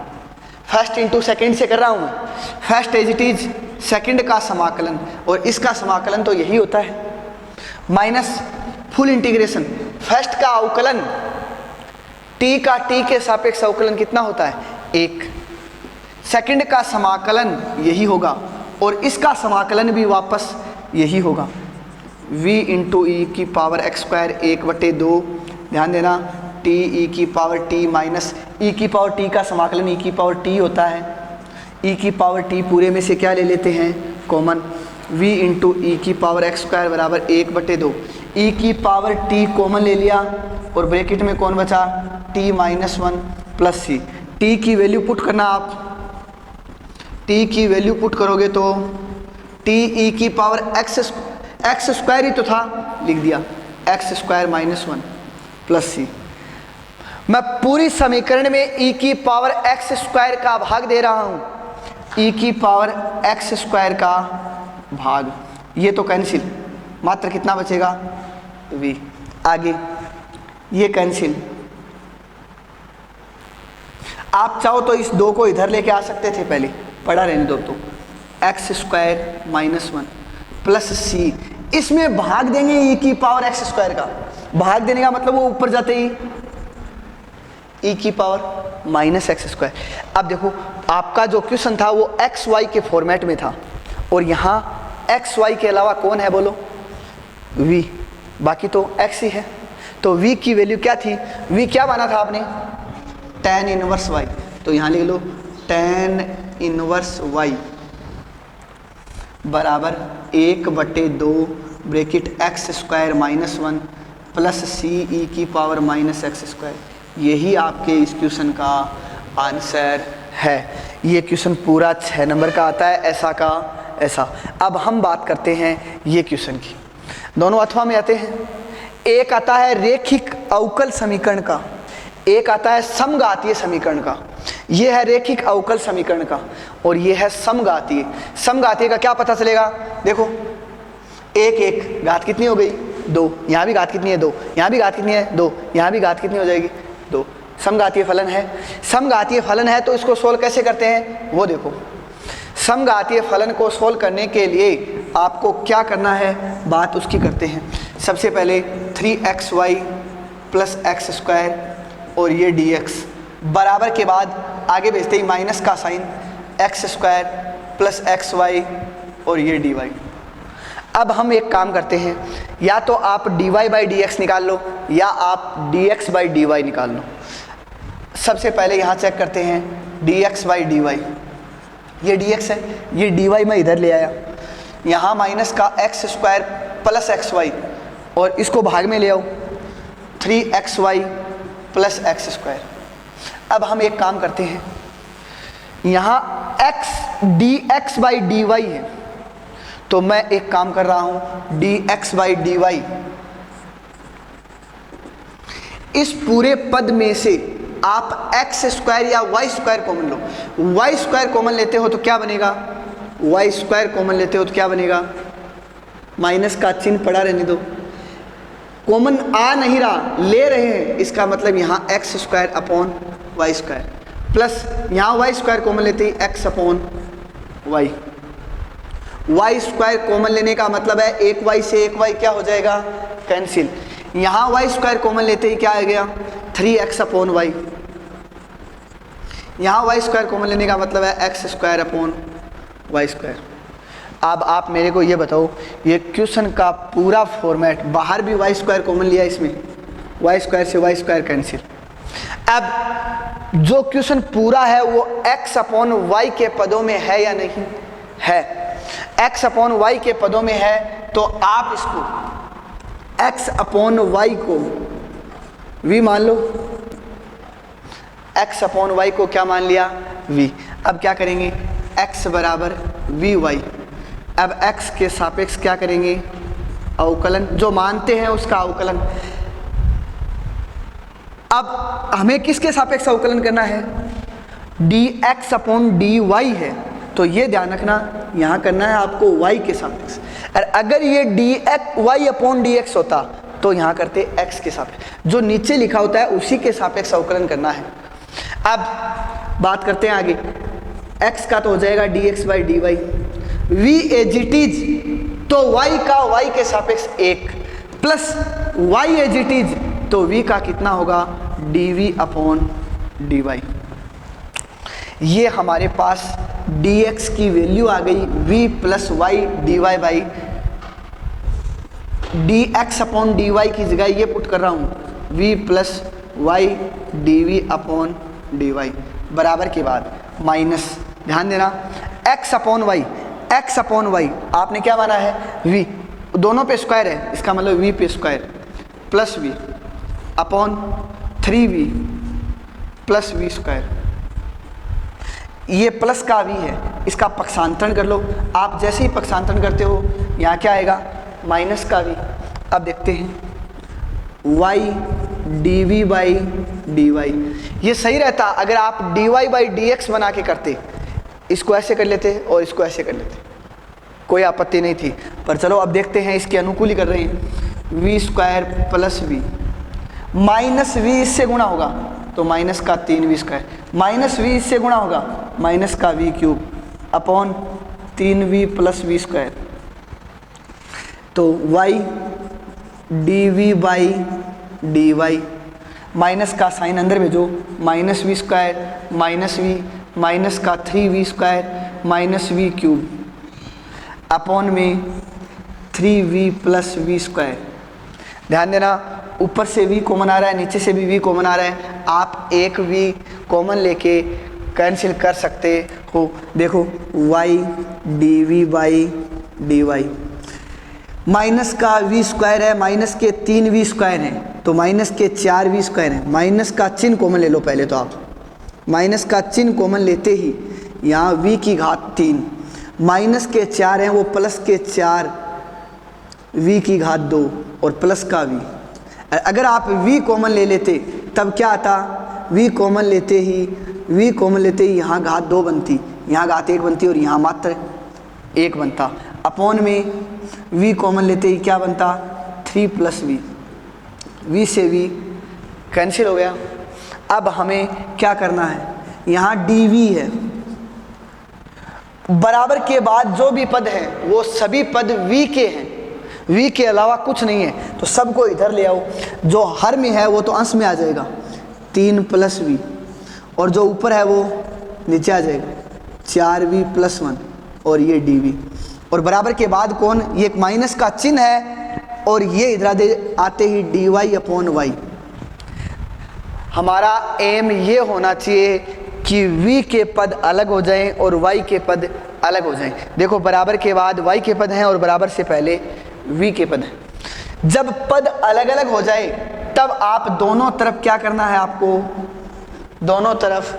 फर्स्ट इंटू सेकंड से कर रहा हूँ मैं, first as it is second का समाकलन, और इसका समाकलन तो यही होता है, माइनस फुल इंटीग्रेशन फर्स्ट का अवकलन t का t के सापेक्ष अवकलन कितना होता है 1, सेकंड का समाकलन यही होगा, और इसका समाकलन भी वापस यही होगा, v इंटू ई की पावर x², 1/2, ध्यान देना t e की पावर t माइनस e की पावर t का समाकलन e की पावर t होता है, e की पावर t पूरे में से क्या ले लेते हैं कॉमन, v इंटू ई की पावर x² बराबर 1/2, e की पावर t कॉमन ले लिया और ब्रैकेट में कौन बचा t-1 प्लस c, t की वैल्यू पुट करना आप t की वैल्यू पुट करोगे तो t e की पावर x स्क्वायर ही तो था, लिख दिया x square minus 1 plus c। मैं पूरी समीकरण में e की पावर x स्क्वायर का भाग दे रहा हूं, e की पावर x स्क्वायर का भाग, ये तो कैंसिल, मात्र कितना बचेगा v। आगे ये कैंसिल, आप चाहो तो इस 2 को इधर लेके आ सकते थे, पहले पढ़ा रहने दो। तो x square minus 1 plus c, इसमें भाग देंगे e की पावर x स्क्वायर का। भाग देने का मतलब वो ऊपर जाते ही e की पावर माइनस एक्स स्क्वायर। अब देखो आपका जो क्वेश्चन था वो एक्स वाई के फॉर्मेट में था, और यहाँ एक्स वाई के अलावा कौन है बोलो, v, बाकी तो x ही है। तो v की वैल्यू क्या थी, v क्या माना था आपने, tan इनवर्स y, तो यहाँ लिख लो tan इनवर्स y बराबर 1/2 bracket x square minus 1 plus c e की पावर माइनस एक्स स्क्वायर। यही आपके इस क्वेश्चन का आंसर है। ये क्वेश्चन पूरा 6 नंबर का आता है, ऐसा का ऐसा। अब हम बात करते हैं ये क्वेश्चन की, दोनों अथवा में आते हैं। एक आता है रेखिक अवकल समीकरण का, एक आता है समघातीय समीकरण का। ये है रेखिक अवकल समीकरण का और ये है समघातीय। समघातीय का क्या पता चलेगा, देखो 1 घात कितनी हो गई 2, यहाँ भी घात कितनी है 2, यहाँ भी घात कितनी है 2, यहाँ भी घात कितनी हो जाएगी 2। समघातीय फलन है। समघातीय फलन है तो इसको सोल्व कैसे करते हैं वो देखो। समघातीय फलन को सोल्व करने के लिए आपको क्या करना है, बात उसकी करते हैं। सबसे पहले 3xy प्लस एक्स स्क्वायर और ये dx बराबर के बाद आगे भेजते ही माइनस का sine X square plus X Y और ये dy। अब हम एक काम करते हैं, या तो आप dy बाई dx निकाल लो या आप dx बाई dy निकाल लो। सबसे पहले यहाँ चेक करते हैं dx बाई dy, ये dx है, ये dy मैं इधर ले आया, यहाँ माइनस का X square plus X Y और इसको भाग में ले आओ 3xy प्लस एक्स स्क्वायर। अब हम एक काम करते हैं, यहाँ x dx बाई dy है तो मैं एक काम कर रहा हूँ dx बाई dy, इस पूरे पद में से आप x स्क्वायर या y स्क्वायर कॉमन लो। y स्क्वायर कॉमन लेते हो तो क्या बनेगा, y स्क्वायर कॉमन लेते हो तो क्या बनेगा, माइनस का चिन्ह पड़ा रहने दो, कॉमन आ नहीं रहा, ले रहे हैं, इसका मतलब यहाँ x square upon Y square plus यहाँ वाई स्क्वायर कॉमन लेते ही x upon y. Y square common लेने का मतलब है एक वाई से एक वाई क्या हो जाएगा, कैंसिल। यहाँ वाई स्क्वायर कॉमन लेते ही क्या आ गया 3x अपॉन वाई। यहाँ वाई स्क्वायर कॉमन लेने का मतलब है X square upon Y square. अब आप मेरे को ये बताओ, ये क्वेश्चन का पूरा फॉर्मेट, बाहर भी वाई स्क्वायर कॉमन लिया, इसमें वाई स्क्वायर से वाई स्क्वायर कैंसिल। अब जो क्वेश्चन पूरा है वो x अपॉन वाई के पदों में है या नहीं है, x अपॉन वाई के पदों में है तो आप इसको x अपॉन वाई को v मान लो, x अपॉन वाई को क्या मान लिया v। अब क्या करेंगे, x बराबर वी वाई। अब x के सापेक्ष क्या करेंगे, अवकलन, जो मानते हैं उसका अवकलन। अब हमें किसके सापेक्ष अवकलन करना है, dx अपॉन dy है तो ये ध्यान रखना यहाँ करना है आपको y के सापेक्ष। और अगर ये dx y अपॉन dx होता तो यहाँ करते x के सापेक्ष, जो नीचे लिखा होता है उसी के सापेक्ष अवकलन करना है। अब बात करते हैं आगे, x का तो हो जाएगा dx by dy, v as it is तो y का y के सापेक्ष 1 plus y as it is तो v का कितना होगा dv अपॉन dy। ये हमारे पास dx की वैल्यू आ गई v plus Y dy by dx upon dy की जगह ये पुट कर रहा हूँ v plus Y dv upon dy बराबर के बाद माइनस, ध्यान देना x upon Y, x upon Y आपने क्या माना है v, दोनों पे स्क्वायर है इसका मतलब v पे square plus v upon 3v plus v square, ये प्लस का v है इसका पक्षांतरण कर लो। आप जैसे ही पक्षांतरण करते हो यहाँ क्या आएगा, माइनस का v। अब देखते हैं y dv बाई dy, ये सही रहता अगर आप dy बाई dx बना के करते, इसको ऐसे कर लेते और इसको ऐसे कर लेते, कोई आपत्ति नहीं थी। पर चलो अब देखते हैं इसके अनुकूल ही कर रहे हैं। V square plus V minus V इससे गुणा होगा तो माइनस का 3v स्क्वायर, माइनस वी इससे गुणा होगा माइनस का v cube upon 3v plus V square. तो y dv by dy, minus का साइन अंदर भेजो, minus V square minus V minus का 3v square minus V cube upon में 3v प्लस वी स्क्वायर। ध्यान देना ऊपर से v कॉमन आ रहा है, नीचे से भी v कॉमन आ रहा है, आप एक v कॉमन लेके कैंसिल कर सकते हो। देखो y dv by dy, minus का v स्क्वायर है, माइनस के 3v स्क्वायर हैं तो माइनस के 4v स्क्वायर हैं। माइनस का चिन्ह कॉमन ले लो पहले, तो आप माइनस का चिन्ह कॉमन लेते ही यहाँ v की घात 3, माइनस के 4 हैं वो प्लस के 4 v की घात 2 और प्लस का v। अगर आप v कॉमन ले लेते तब क्या आता, v कॉमन लेते ही यहाँ घात 2 बनती, यहाँ घात 1 बनती और यहाँ मात्र 1 बनता। अपॉन में v कॉमन लेते ही क्या बनता, 3 प्लस v, v से v कैंसिल हो गया। अब हमें क्या करना है, यहाँ dv है, बराबर के बाद जो भी पद हैं वो सभी पद v के हैं, v के अलावा कुछ नहीं है, तो सबको इधर ले आओ। जो हर में है वो तो अंश में आ जाएगा 3 प्लस v, और जो ऊपर है वो नीचे आ जाएगा 4v प्लस 1 और ये dv, और बराबर के बाद कौन, ये एक माइनस का चिन्ह है और ये इधर दे आते ही dy अपॉन y। हमारा एम ये होना चाहिए कि v के पद अलग हो जाएं और y के पद अलग हो जाएं। देखो बराबर के बाद y के पद हैं और बराबर से पहले v के पद हैं। जब पद अलग अलग हो जाए तब आप दोनों तरफ क्या करना है, आपको दोनों तरफ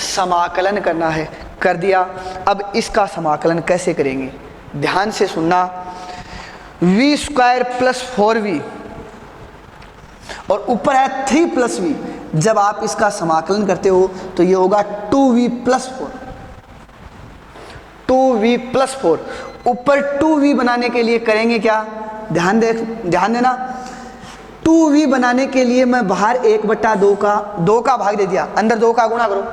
समाकलन करना है। कर दिया। अब इसका समाकलन कैसे करेंगे, ध्यान से सुनना। v स्क्वायर प्लस 4v और ऊपर है 3 प्लस v, जब आप इसका समाकलन करते हो तो ये होगा 2v प्लस 4, 2v प्लस 4। ऊपर 2v बनाने के लिए करेंगे क्या, ध्यान देना। 2v बनाने के लिए मैं बाहर 1/2 का भाग दे दिया, अंदर 2 का गुणा करो,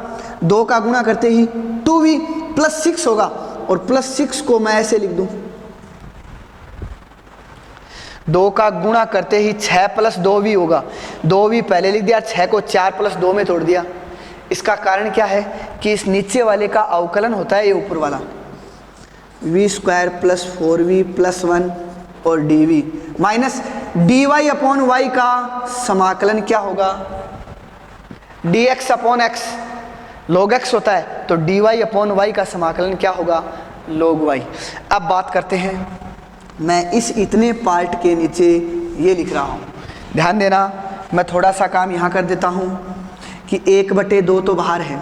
2 का गुणा करते ही 2v प्लस 6 होगा, और प्लस 6 को मैं ऐसे लिख दूं, 2 का गुणा करते ही 6 प्लस 2v होगा, 2v पहले लिख दिया, 6 को 4 प्लस 2 में तोड़ दिया। इसका कारण क्या है कि इस नीचे वाले का अवकलन होता है ये ऊपर वाला, v square plus 4v plus 1 और dv minus dy upon y का समाकलन क्या होगा, dx upon x, log x होता है तो dy अपॉन y का समाकलन क्या होगा, log y। अब बात करते हैं, मैं इस इतने पार्ट के नीचे ये लिख रहा हूँ, ध्यान देना। मैं थोड़ा सा काम यहाँ कर देता हूँ कि 1/2 तो बाहर है,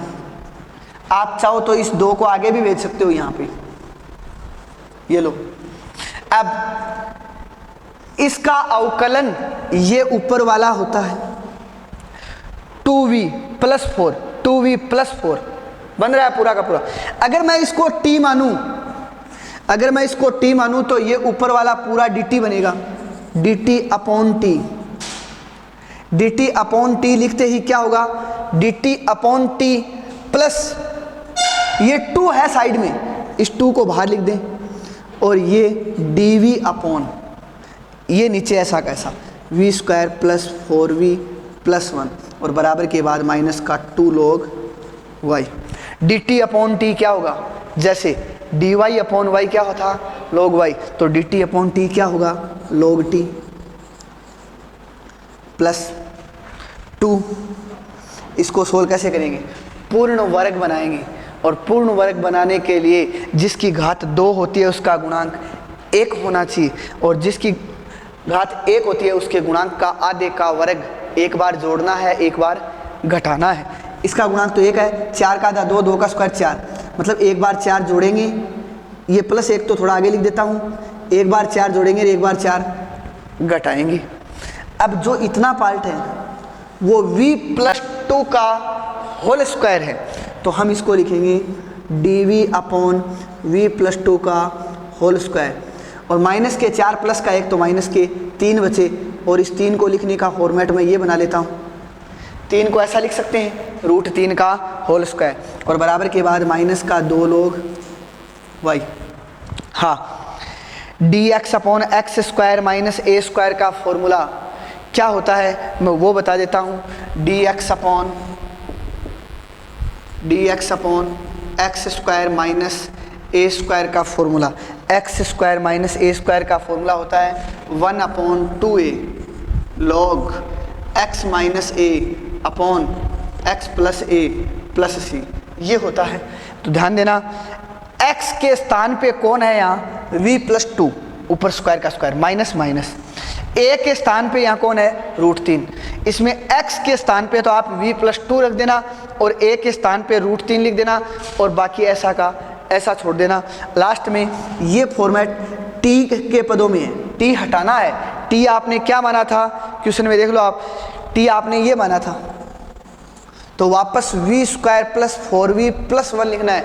आप चाहो तो इस 2 को आगे भी भेज सकते हो यहाँ पे, ये लो। अब इसका अवकलन ये ऊपर वाला होता है 2v प्लस 4, 2v प्लस 4 बन रहा है पूरा का पूरा। अगर मैं इसको t मानूं तो ये ऊपर वाला पूरा dt बनेगा, dt upon t। dt upon t लिखते ही क्या होगा, dt अपॉन t प्लस ये 2 है साइड में, इस 2 को बाहर लिख दें, और ये dv अपॉन ये नीचे ऐसा कैसा v square plus 4v plus 1 और बराबर के बाद माइनस का 2 log y। dt upon t क्या होगा, जैसे dy अपॉन y क्या होता, log y, तो dt अपॉन t क्या होगा, log t प्लस 2। इसको सोल्व कैसे करेंगे, पूर्ण वर्ग बनाएंगे, और पूर्ण वर्ग बनाने के लिए जिसकी घात 2 होती है उसका गुणांक 1 होना चाहिए, और जिसकी घात 1 होती है उसके गुणांक का आधे का वर्ग एक बार जोड़ना है, एक बार घटाना है। इसका गुणांक तो 1 है, 4 का आधा 2, 2 का स्क्वायर 4, मतलब एक बार 4 जोड़ेंगे, ये प्लस 1 तो थोड़ा आगे लिख देता हूँ, एक बार 4 जोड़ेंगे, एक बार 4 घटाएंगे। अब जो इतना पार्ट है वो v+2 का होल स्क्वायर है, तो हम इसको लिखेंगे dv/v+2 का होल स्क्वायर। और माइनस के 4 प्लस का 1 तो माइनस के 3 बचे, और इस 3 को लिखने का फॉर्मेट मैं ये बना लेता हूँ। 3 को ऐसा लिख सकते हैं √3 का होल स्क्वायर, और बराबर के बाद माइनस का 2 log y। हाँ, dx/x² माइनस a² का फॉर्मूला क्या होता है मैं वो बता देता हूँ। dx/x² माइनस a² का फॉर्मूला, x² माइनस a² का फॉर्मूला होता है 1/2a log x minus a upon x plus a plus c, ये होता है। तो ध्यान देना, x के स्थान पे कौन है यहाँ v+2, ऊपर स्क्वायर का स्क्वायर माइनस माइनस, a के स्थान पे यहाँ कौन है √3। इसमें x के स्थान पे तो आप v+2 रख देना और a के स्थान पे √3 लिख देना, और बाकी ऐसा का ऐसा छोड़ देना। लास्ट में ये फॉर्मेट t के पदों में है, t हटाना है। t आपने क्या माना था क्वेश्चन में, देख लो आप, t आपने ये माना था, तो वापस v² + 4v + 1 लिखना है,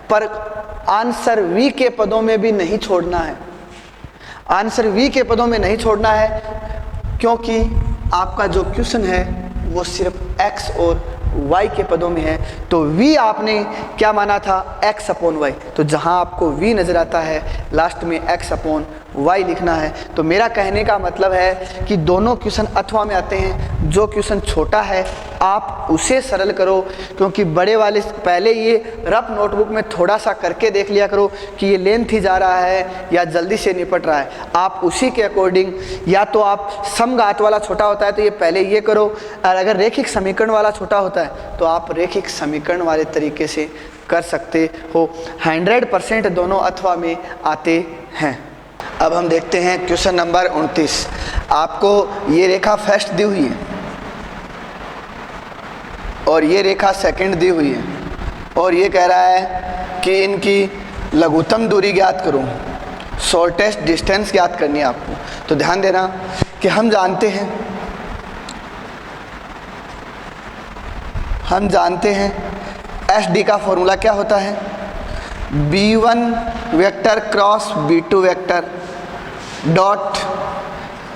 पर आंसर v के पदों में भी नहीं छोड़ना है, आंसर v के पदों में नहीं छोड़ना है, क्योंकि आपका जो क्वेश्चन है वो सिर्फ x और y के पदों में है। तो v आपने क्या माना था x/y, तो जहां आपको v नज़र आता है लास्ट में x/y लिखना है। तो मेरा कहने का मतलब है कि दोनों क्वेश्चन अथवा में आते हैं, जो क्वेश्चन छोटा है आप उसे सरल करो, क्योंकि बड़े वाले पहले ये रफ नोटबुक में थोड़ा सा करके देख लिया करो कि ये लेंथ ही जा रहा है या जल्दी से निपट रहा है। आप उसी के अकॉर्डिंग, या तो आप समघात वाला छोटा होता है तो ये पहले ये करो, और अगर रेखिक समीकरण वाला छोटा होता है तो आप रेखिक समीकरण वाले तरीके से कर सकते हो। 100% दोनों अथवा में आते हैं। अब हम देखते हैं क्वेश्चन नंबर 29। आपको ये रेखा फर्स्ट दी हुई है और ये रेखा सेकंड दी हुई है, और ये कह रहा है कि इनकी लघुत्तम दूरी ज्ञात करो, शॉर्टेस्ट डिस्टेंस ज्ञात करनी है आपको। तो ध्यान देना कि हम जानते हैं SD का फॉर्मूला क्या होता है, b1 vector cross b2 vector dot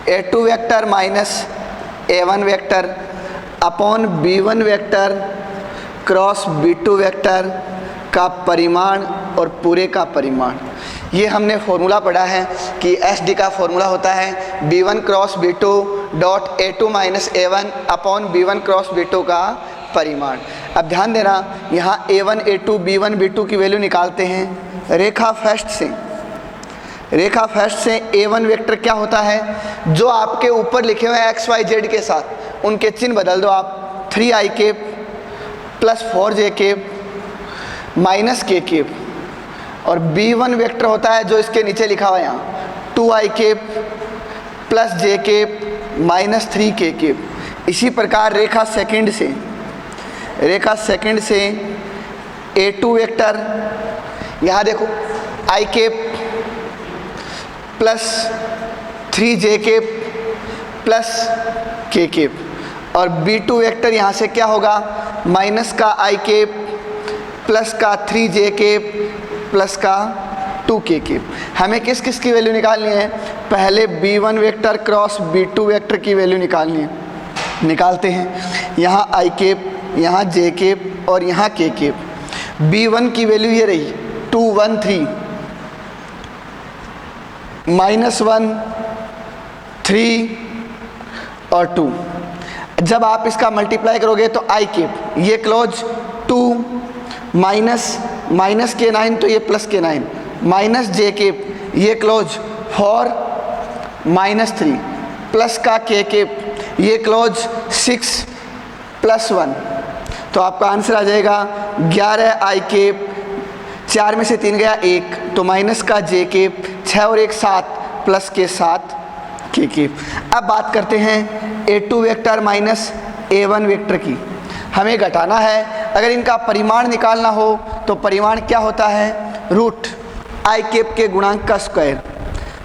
a2 vector minus a1 vector upon b1 vector cross b2 vector का परिमाण और पूरे का परिमाण। ये हमने फॉर्मूला पढ़ा है कि SD का फॉर्मूला होता है b1 cross b2 dot a2 minus a1 upon b1 cross b2 का परिमाण। अब ध्यान देना, यहाँ a1 a2 b1 b2 की वैल्यू निकालते हैं रेखा फर्स्ट से। a1 वेक्टर क्या होता है, जो आपके ऊपर लिखे हुए हैं XYZ के साथ, उनके चिन्ह बदल दो आप, 3i plus 4j minus k। और b1 वेक्टर होता है जो इसके नीचे लिखा हुआ है यहाँ, 2i plus j minus 3k। इसी प्रकार रेखा सेकंड से a2 वेक्टर, यहाँ देखो i plus 3j plus k। और b2 वेक्टर यहाँ से क्या होगा, माइनस का i प्लस का 3j प्लस का 2k। हमें किस किस की वैल्यू निकालनी है, पहले b1 vector cross b2 vector की वैल्यू निकालनी है। निकालते हैं, यहाँ i, यहाँ j और यहाँ k। b1 की वैल्यू ये रही 2 1 3 -1 3 और 2। जब आप इसका मल्टीप्लाई करोगे तो i ये क्लोज 2 माइनस k9 तो ये प्लस k9 माइनस j ये क्लोज 4 -3 प्लस का k ये क्लोज 6 प्लस 1। तो आपका आंसर आ जाएगा 11i, 4 में से 3 गया 1, तो माइनस का j 6 और 1 7 प्लस के 7 k। अब बात करते हैं a2 vector minus a1 vector की। हमें घटाना है अगर इनका परिमाण निकालना हो तो परिमाण क्या होता है, रूट आई कैप के गुणांक का स्क्वायर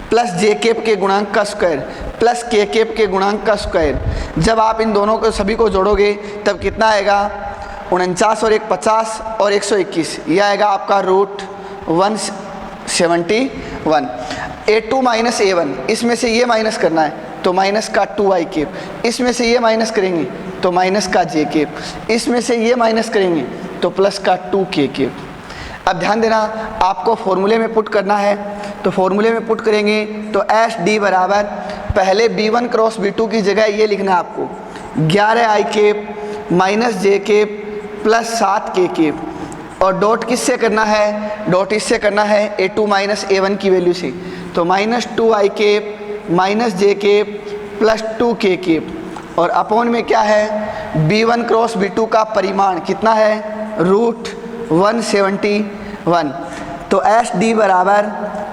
प्लस जे कैप के गुणांक का स्क्वायर प्लस के कैप के गुणांक का स्क्वायर। जब आप इन दोनों को सभी को जोड़ोगे तब कितना आएगा, 49 और 1 50 और 121, यह आएगा आपका रूट 171। a2 माइनस a1, इसमें से ये माइनस करना है तो माइनस का 2i कैप, इसमें से ये माइनस करेंगे तो माइनस का j कैप, इसमें से ये माइनस करेंगे तो प्लस का 2k कैप। अब ध्यान देना, आपको फॉर्मूले में पुट करना है, तो फॉर्मूले में पुट करेंगे तो एस डी बराबर पहले b1 क्रॉस b2 की जगह ये लिखना है आपको 11i कैप माइनस जे कैप प्लस 7k कैप, और डॉट किससे करना है, डॉट इससे करना है a2 माइनस a1 की वैल्यू से, तो माइनस 2i कैप माइनस जे कैप प्लस 2k कैप, और अपॉन में क्या है, b1 क्रॉस b2 का परिमाण कितना है, रूट 171। तो एस डी बराबर,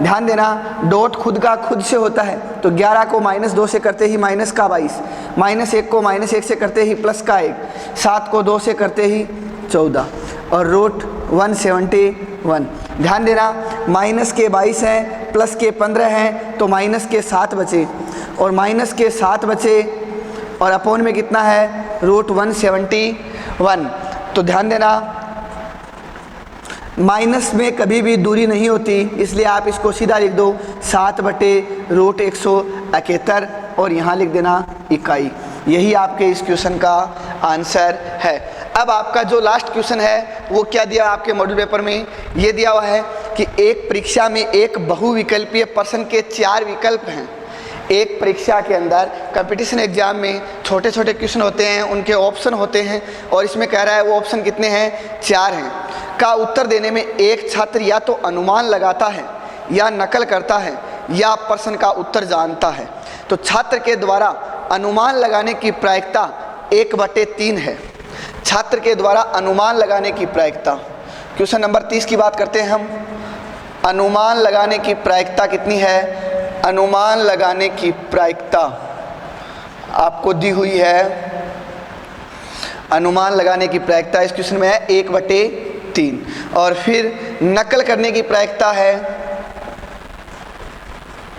ध्यान देना डॉट खुद का खुद से होता है, तो 11 को -2 से करते ही माइनस का 22, -1 को -1 से करते ही प्लस का 1, 7 को 2 से करते ही 14 और रूट 171। ध्यान देना माइनस के 22 हैं प्लस के 15 हैं तो माइनस के 7 बचे, और माइनस के 7 बचे और अपॉन में कितना है, रूट 171। तो ध्यान देना माइनस में कभी भी दूरी नहीं होती, इसलिए आप इसको सीधा लिख दो 7/√171 और यहाँ लिख देना इकाई। यही आपके इस क्वेश्चन का आंसर है। अब आपका जो लास्ट क्वेश्चन है वो क्या दिया आपके मॉडल पेपर में, ये दिया हुआ है कि एक परीक्षा में एक बहुविकल्पीय प्रश्न के 4 विकल्प हैं। एक परीक्षा के अंदर कंपटीशन एग्जाम में छोटे छोटे क्वेश्चन होते हैं, उनके ऑप्शन होते हैं, और इसमें कह रहा है वो ऑप्शन कितने हैं, 4 हैं, का उत्तर देने में एक छात्र या तो अनुमान लगाता है या नकल करता है या प्रश्न का उत्तर जानता है। तो छात्र के द्वारा अनुमान लगाने की प्रायिकता 1/3 है। छात्र के द्वारा अनुमान लगाने की प्रायिकता, क्वेश्चन नंबर 30 की बात करते हैं हम। अनुमान लगाने की प्रायिकता कितनी है, अनुमान लगाने की प्रायिकता आपको दी हुई है, अनुमान लगाने की प्रायिकता इस क्वेश्चन में है 1/3, और फिर नकल करने की प्रायिकता है,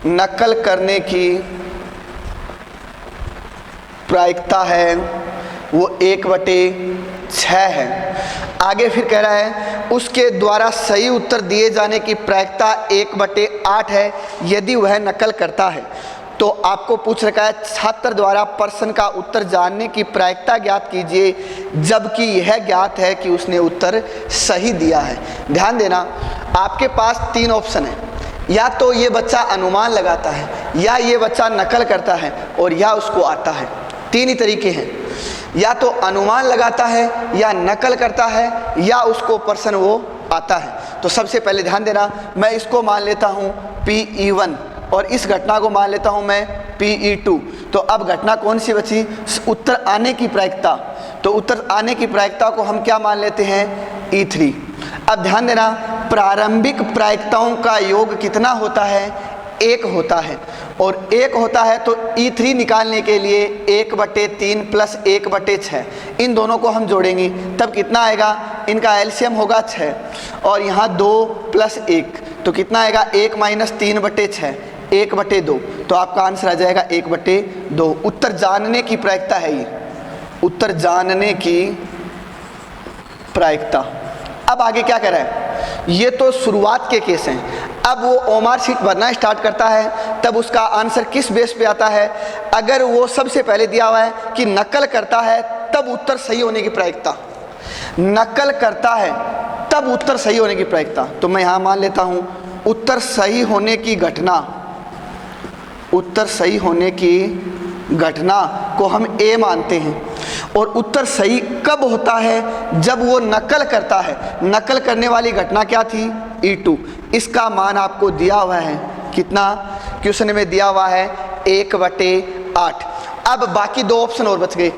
नकल करने की प्रायिकता है वो 1/6 है। आगे फिर कह रहा है उसके द्वारा सही उत्तर दिए जाने की प्रायिकता 1/8 है यदि वह नकल करता है। तो आपको पूछ रखा है छात्र द्वारा प्रश्न का उत्तर जानने की प्रायिकता ज्ञात कीजिए, जबकि यह ज्ञात है कि उसने उत्तर सही दिया है। ध्यान देना आपके पास 3 ऑप्शन है, या तो ये बच्चा अनुमान लगाता है, या ये बच्चा नकल करता है, और या उसको आता है। 3 ही तरीके हैं, या तो अनुमान लगाता है, या नकल करता है, या उसको प्रश्न वो आता है। तो सबसे पहले ध्यान देना, मैं इसको मान लेता हूँ PE1 और इस घटना को मान लेता हूँ मैं PE2। तो अब घटना कौन सी बची, उत्तर आने की प्रायिकता। तो उत्तर आने की प्रायिकता को हम क्या मान लेते हैं, E3। अब ध्यान देना प्रारंभिक प्रायिकताओं का योग कितना होता है, 1 होता है, और 1 होता है तो E3 निकालने के लिए 1/3 प्लस 1/6 इन दोनों को हम जोड़ेंगे तब कितना आएगा, इनका एलसीएम होगा 6, और यहाँ 2 + 1 तो कितना आएगा 1 - 3/6 1/2। तो आपका आंसर आ जाएगा 1/2। उत्तर जानने की प्रायिकता है ये, उत्तर जानने की प्रायिकता। अब आगे क्या कर रहा है, ये तो शुरुआत के केस हैं। अब वो ओमार शीट भरना स्टार्ट करता है तब उसका आंसर किस बेस पे आता है, अगर वो सबसे पहले दिया हुआ है कि नकल करता है तब उत्तर सही होने की प्रायिकता, नकल करता है तब उत्तर सही होने की प्रायिकता। तो मैं यहाँ मान लेता हूँ उत्तर सही होने की घटना, उत्तर सही होने की घटना को हम A मानते हैं, और उत्तर सही कब होता है, जब वो नकल करता है। नकल करने वाली घटना क्या थी, E2। इसका मान आपको दिया हुआ है कितना, क्वेश्चन में दिया हुआ है 1/8। अब बाकी 2 ऑप्शन और बच गए,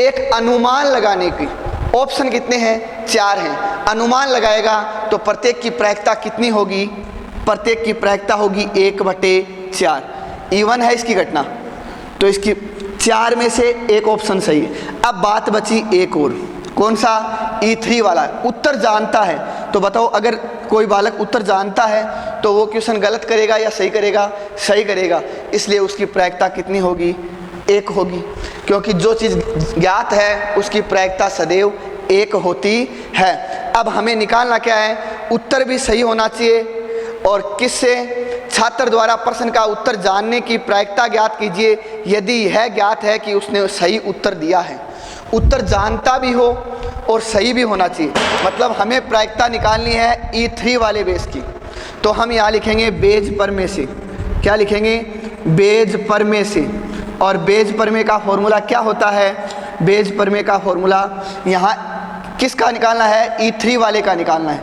एक अनुमान लगाने की, ऑप्शन कितने हैं, 4 हैं। अनुमान लगाएगा तो प्रत्येक की प्रायिकता कितनी होगी, प्रत्येक की प्रायिकता होगी 1/4। E1 है इसकी घटना, तो इसकी 4 में से एक ऑप्शन सही है। अब बात बची एक और, कौन सा, E3 वाला है, उत्तर जानता है। तो बताओ अगर कोई बालक उत्तर जानता है तो वो क्वेश्चन गलत करेगा या सही करेगा? सही करेगा। इसलिए उसकी प्रायिकता कितनी होगी? 1 होगी, क्योंकि जो चीज़ ज्ञात है उसकी प्रायिकता सदैव 1 होती है। अब हमें निकालना क्या है? उत्तर भी सही होना चाहिए। और किससे? छात्र द्वारा प्रश्न का उत्तर जानने की प्रायिकता ज्ञात कीजिए यदि यह ज्ञात है कि उसने सही उत्तर दिया है। उत्तर जानता भी हो और सही भी होना चाहिए। मतलब हमें प्रायिकता निकालनी है E3 वाले बेस की। तो हम यहाँ लिखेंगे बेज पर में से। क्या लिखेंगे? बेज पर में से। और बेज पर में का फॉर्मूला क्या होता है? बेज पर में का फॉर्मूला यहाँ किसका निकालना है? E3 वाले का निकालना है।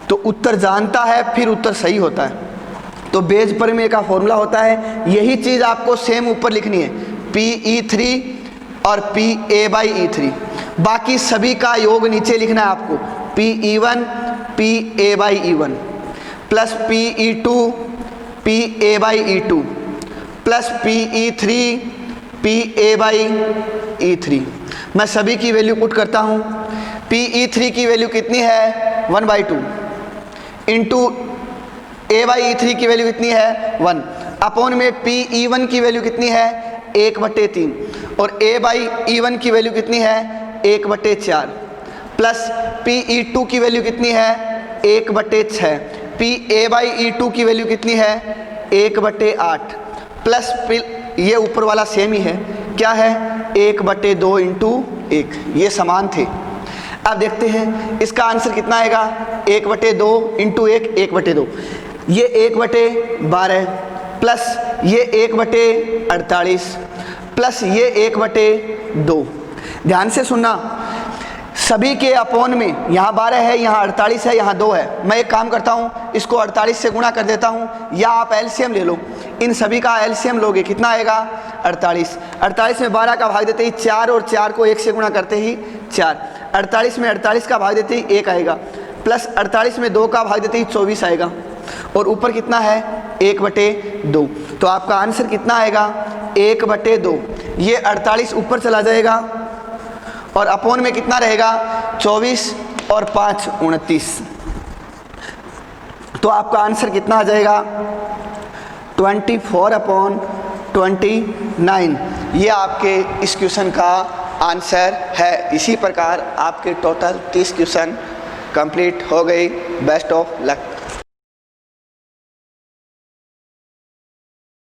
तो उत्तर जानता है फिर उत्तर सही होता है। तो बेज पर में का फॉर्मूला होता है, यही चीज़ आपको सेम ऊपर लिखनी है, PE3 और PA/E3। बाकी सभी का योग नीचे लिखना है आपको, PE1 PA/E1 plus PE2 PA/E2 plus PE3 PA/E3। मैं सभी की वैल्यू पुट करता हूँ। PE3 की वैल्यू कितनी है? 1/2 इंटू A/E3 की वैल्यू कितनी है? 1 अपॉन में PE1 की वैल्यू कितनी है? 1/3 और A/E1 की वैल्यू कितनी है? 1/4 प्लस PE2 की वैल्यू कितनी है? 1/6 PA/E2 की वैल्यू कितनी है? 1/8 प्लस ये ऊपर वाला सेम ही है, क्या है? 1/2 इंटू 1। ये समान थे। अब देखते हैं इसका आंसर कितना आएगा? 1/2 इंटू 1 1/2। ये 1/12 प्लस ये 1/48 प्लस ये 1/2। ध्यान से सुनना, सभी के अपोन में यहाँ 12 है, यहाँ 48 है, यहाँ 2 है। मैं एक काम करता हूँ, इसको 48 से गुणा कर देता हूँ, या आप एलसीएम ले लो। इन सभी का एलसीएम लोगे, कितना आएगा? 48। 48 में 12 का भाग देते ही 4 और 4 को 1 से गुणा करते ही 4। 48 में 48 का भाग देते ही 1 आएगा, प्लस 48 में 2 का भाग देते ही 24 आएगा, और ऊपर कितना है? 1/2। तो आपका आंसर कितना आएगा? 1/2। ये 48 ऊपर चला जाएगा और अपोन में कितना रहेगा? 24 और 5 29। तो आपका आंसर कितना आ जाएगा? 24/29। ये आपके इस क्वेश्चन का आंसर है। इसी प्रकार आपके टोटल 30 क्वेश्चन कंप्लीट हो गई। Best of luck.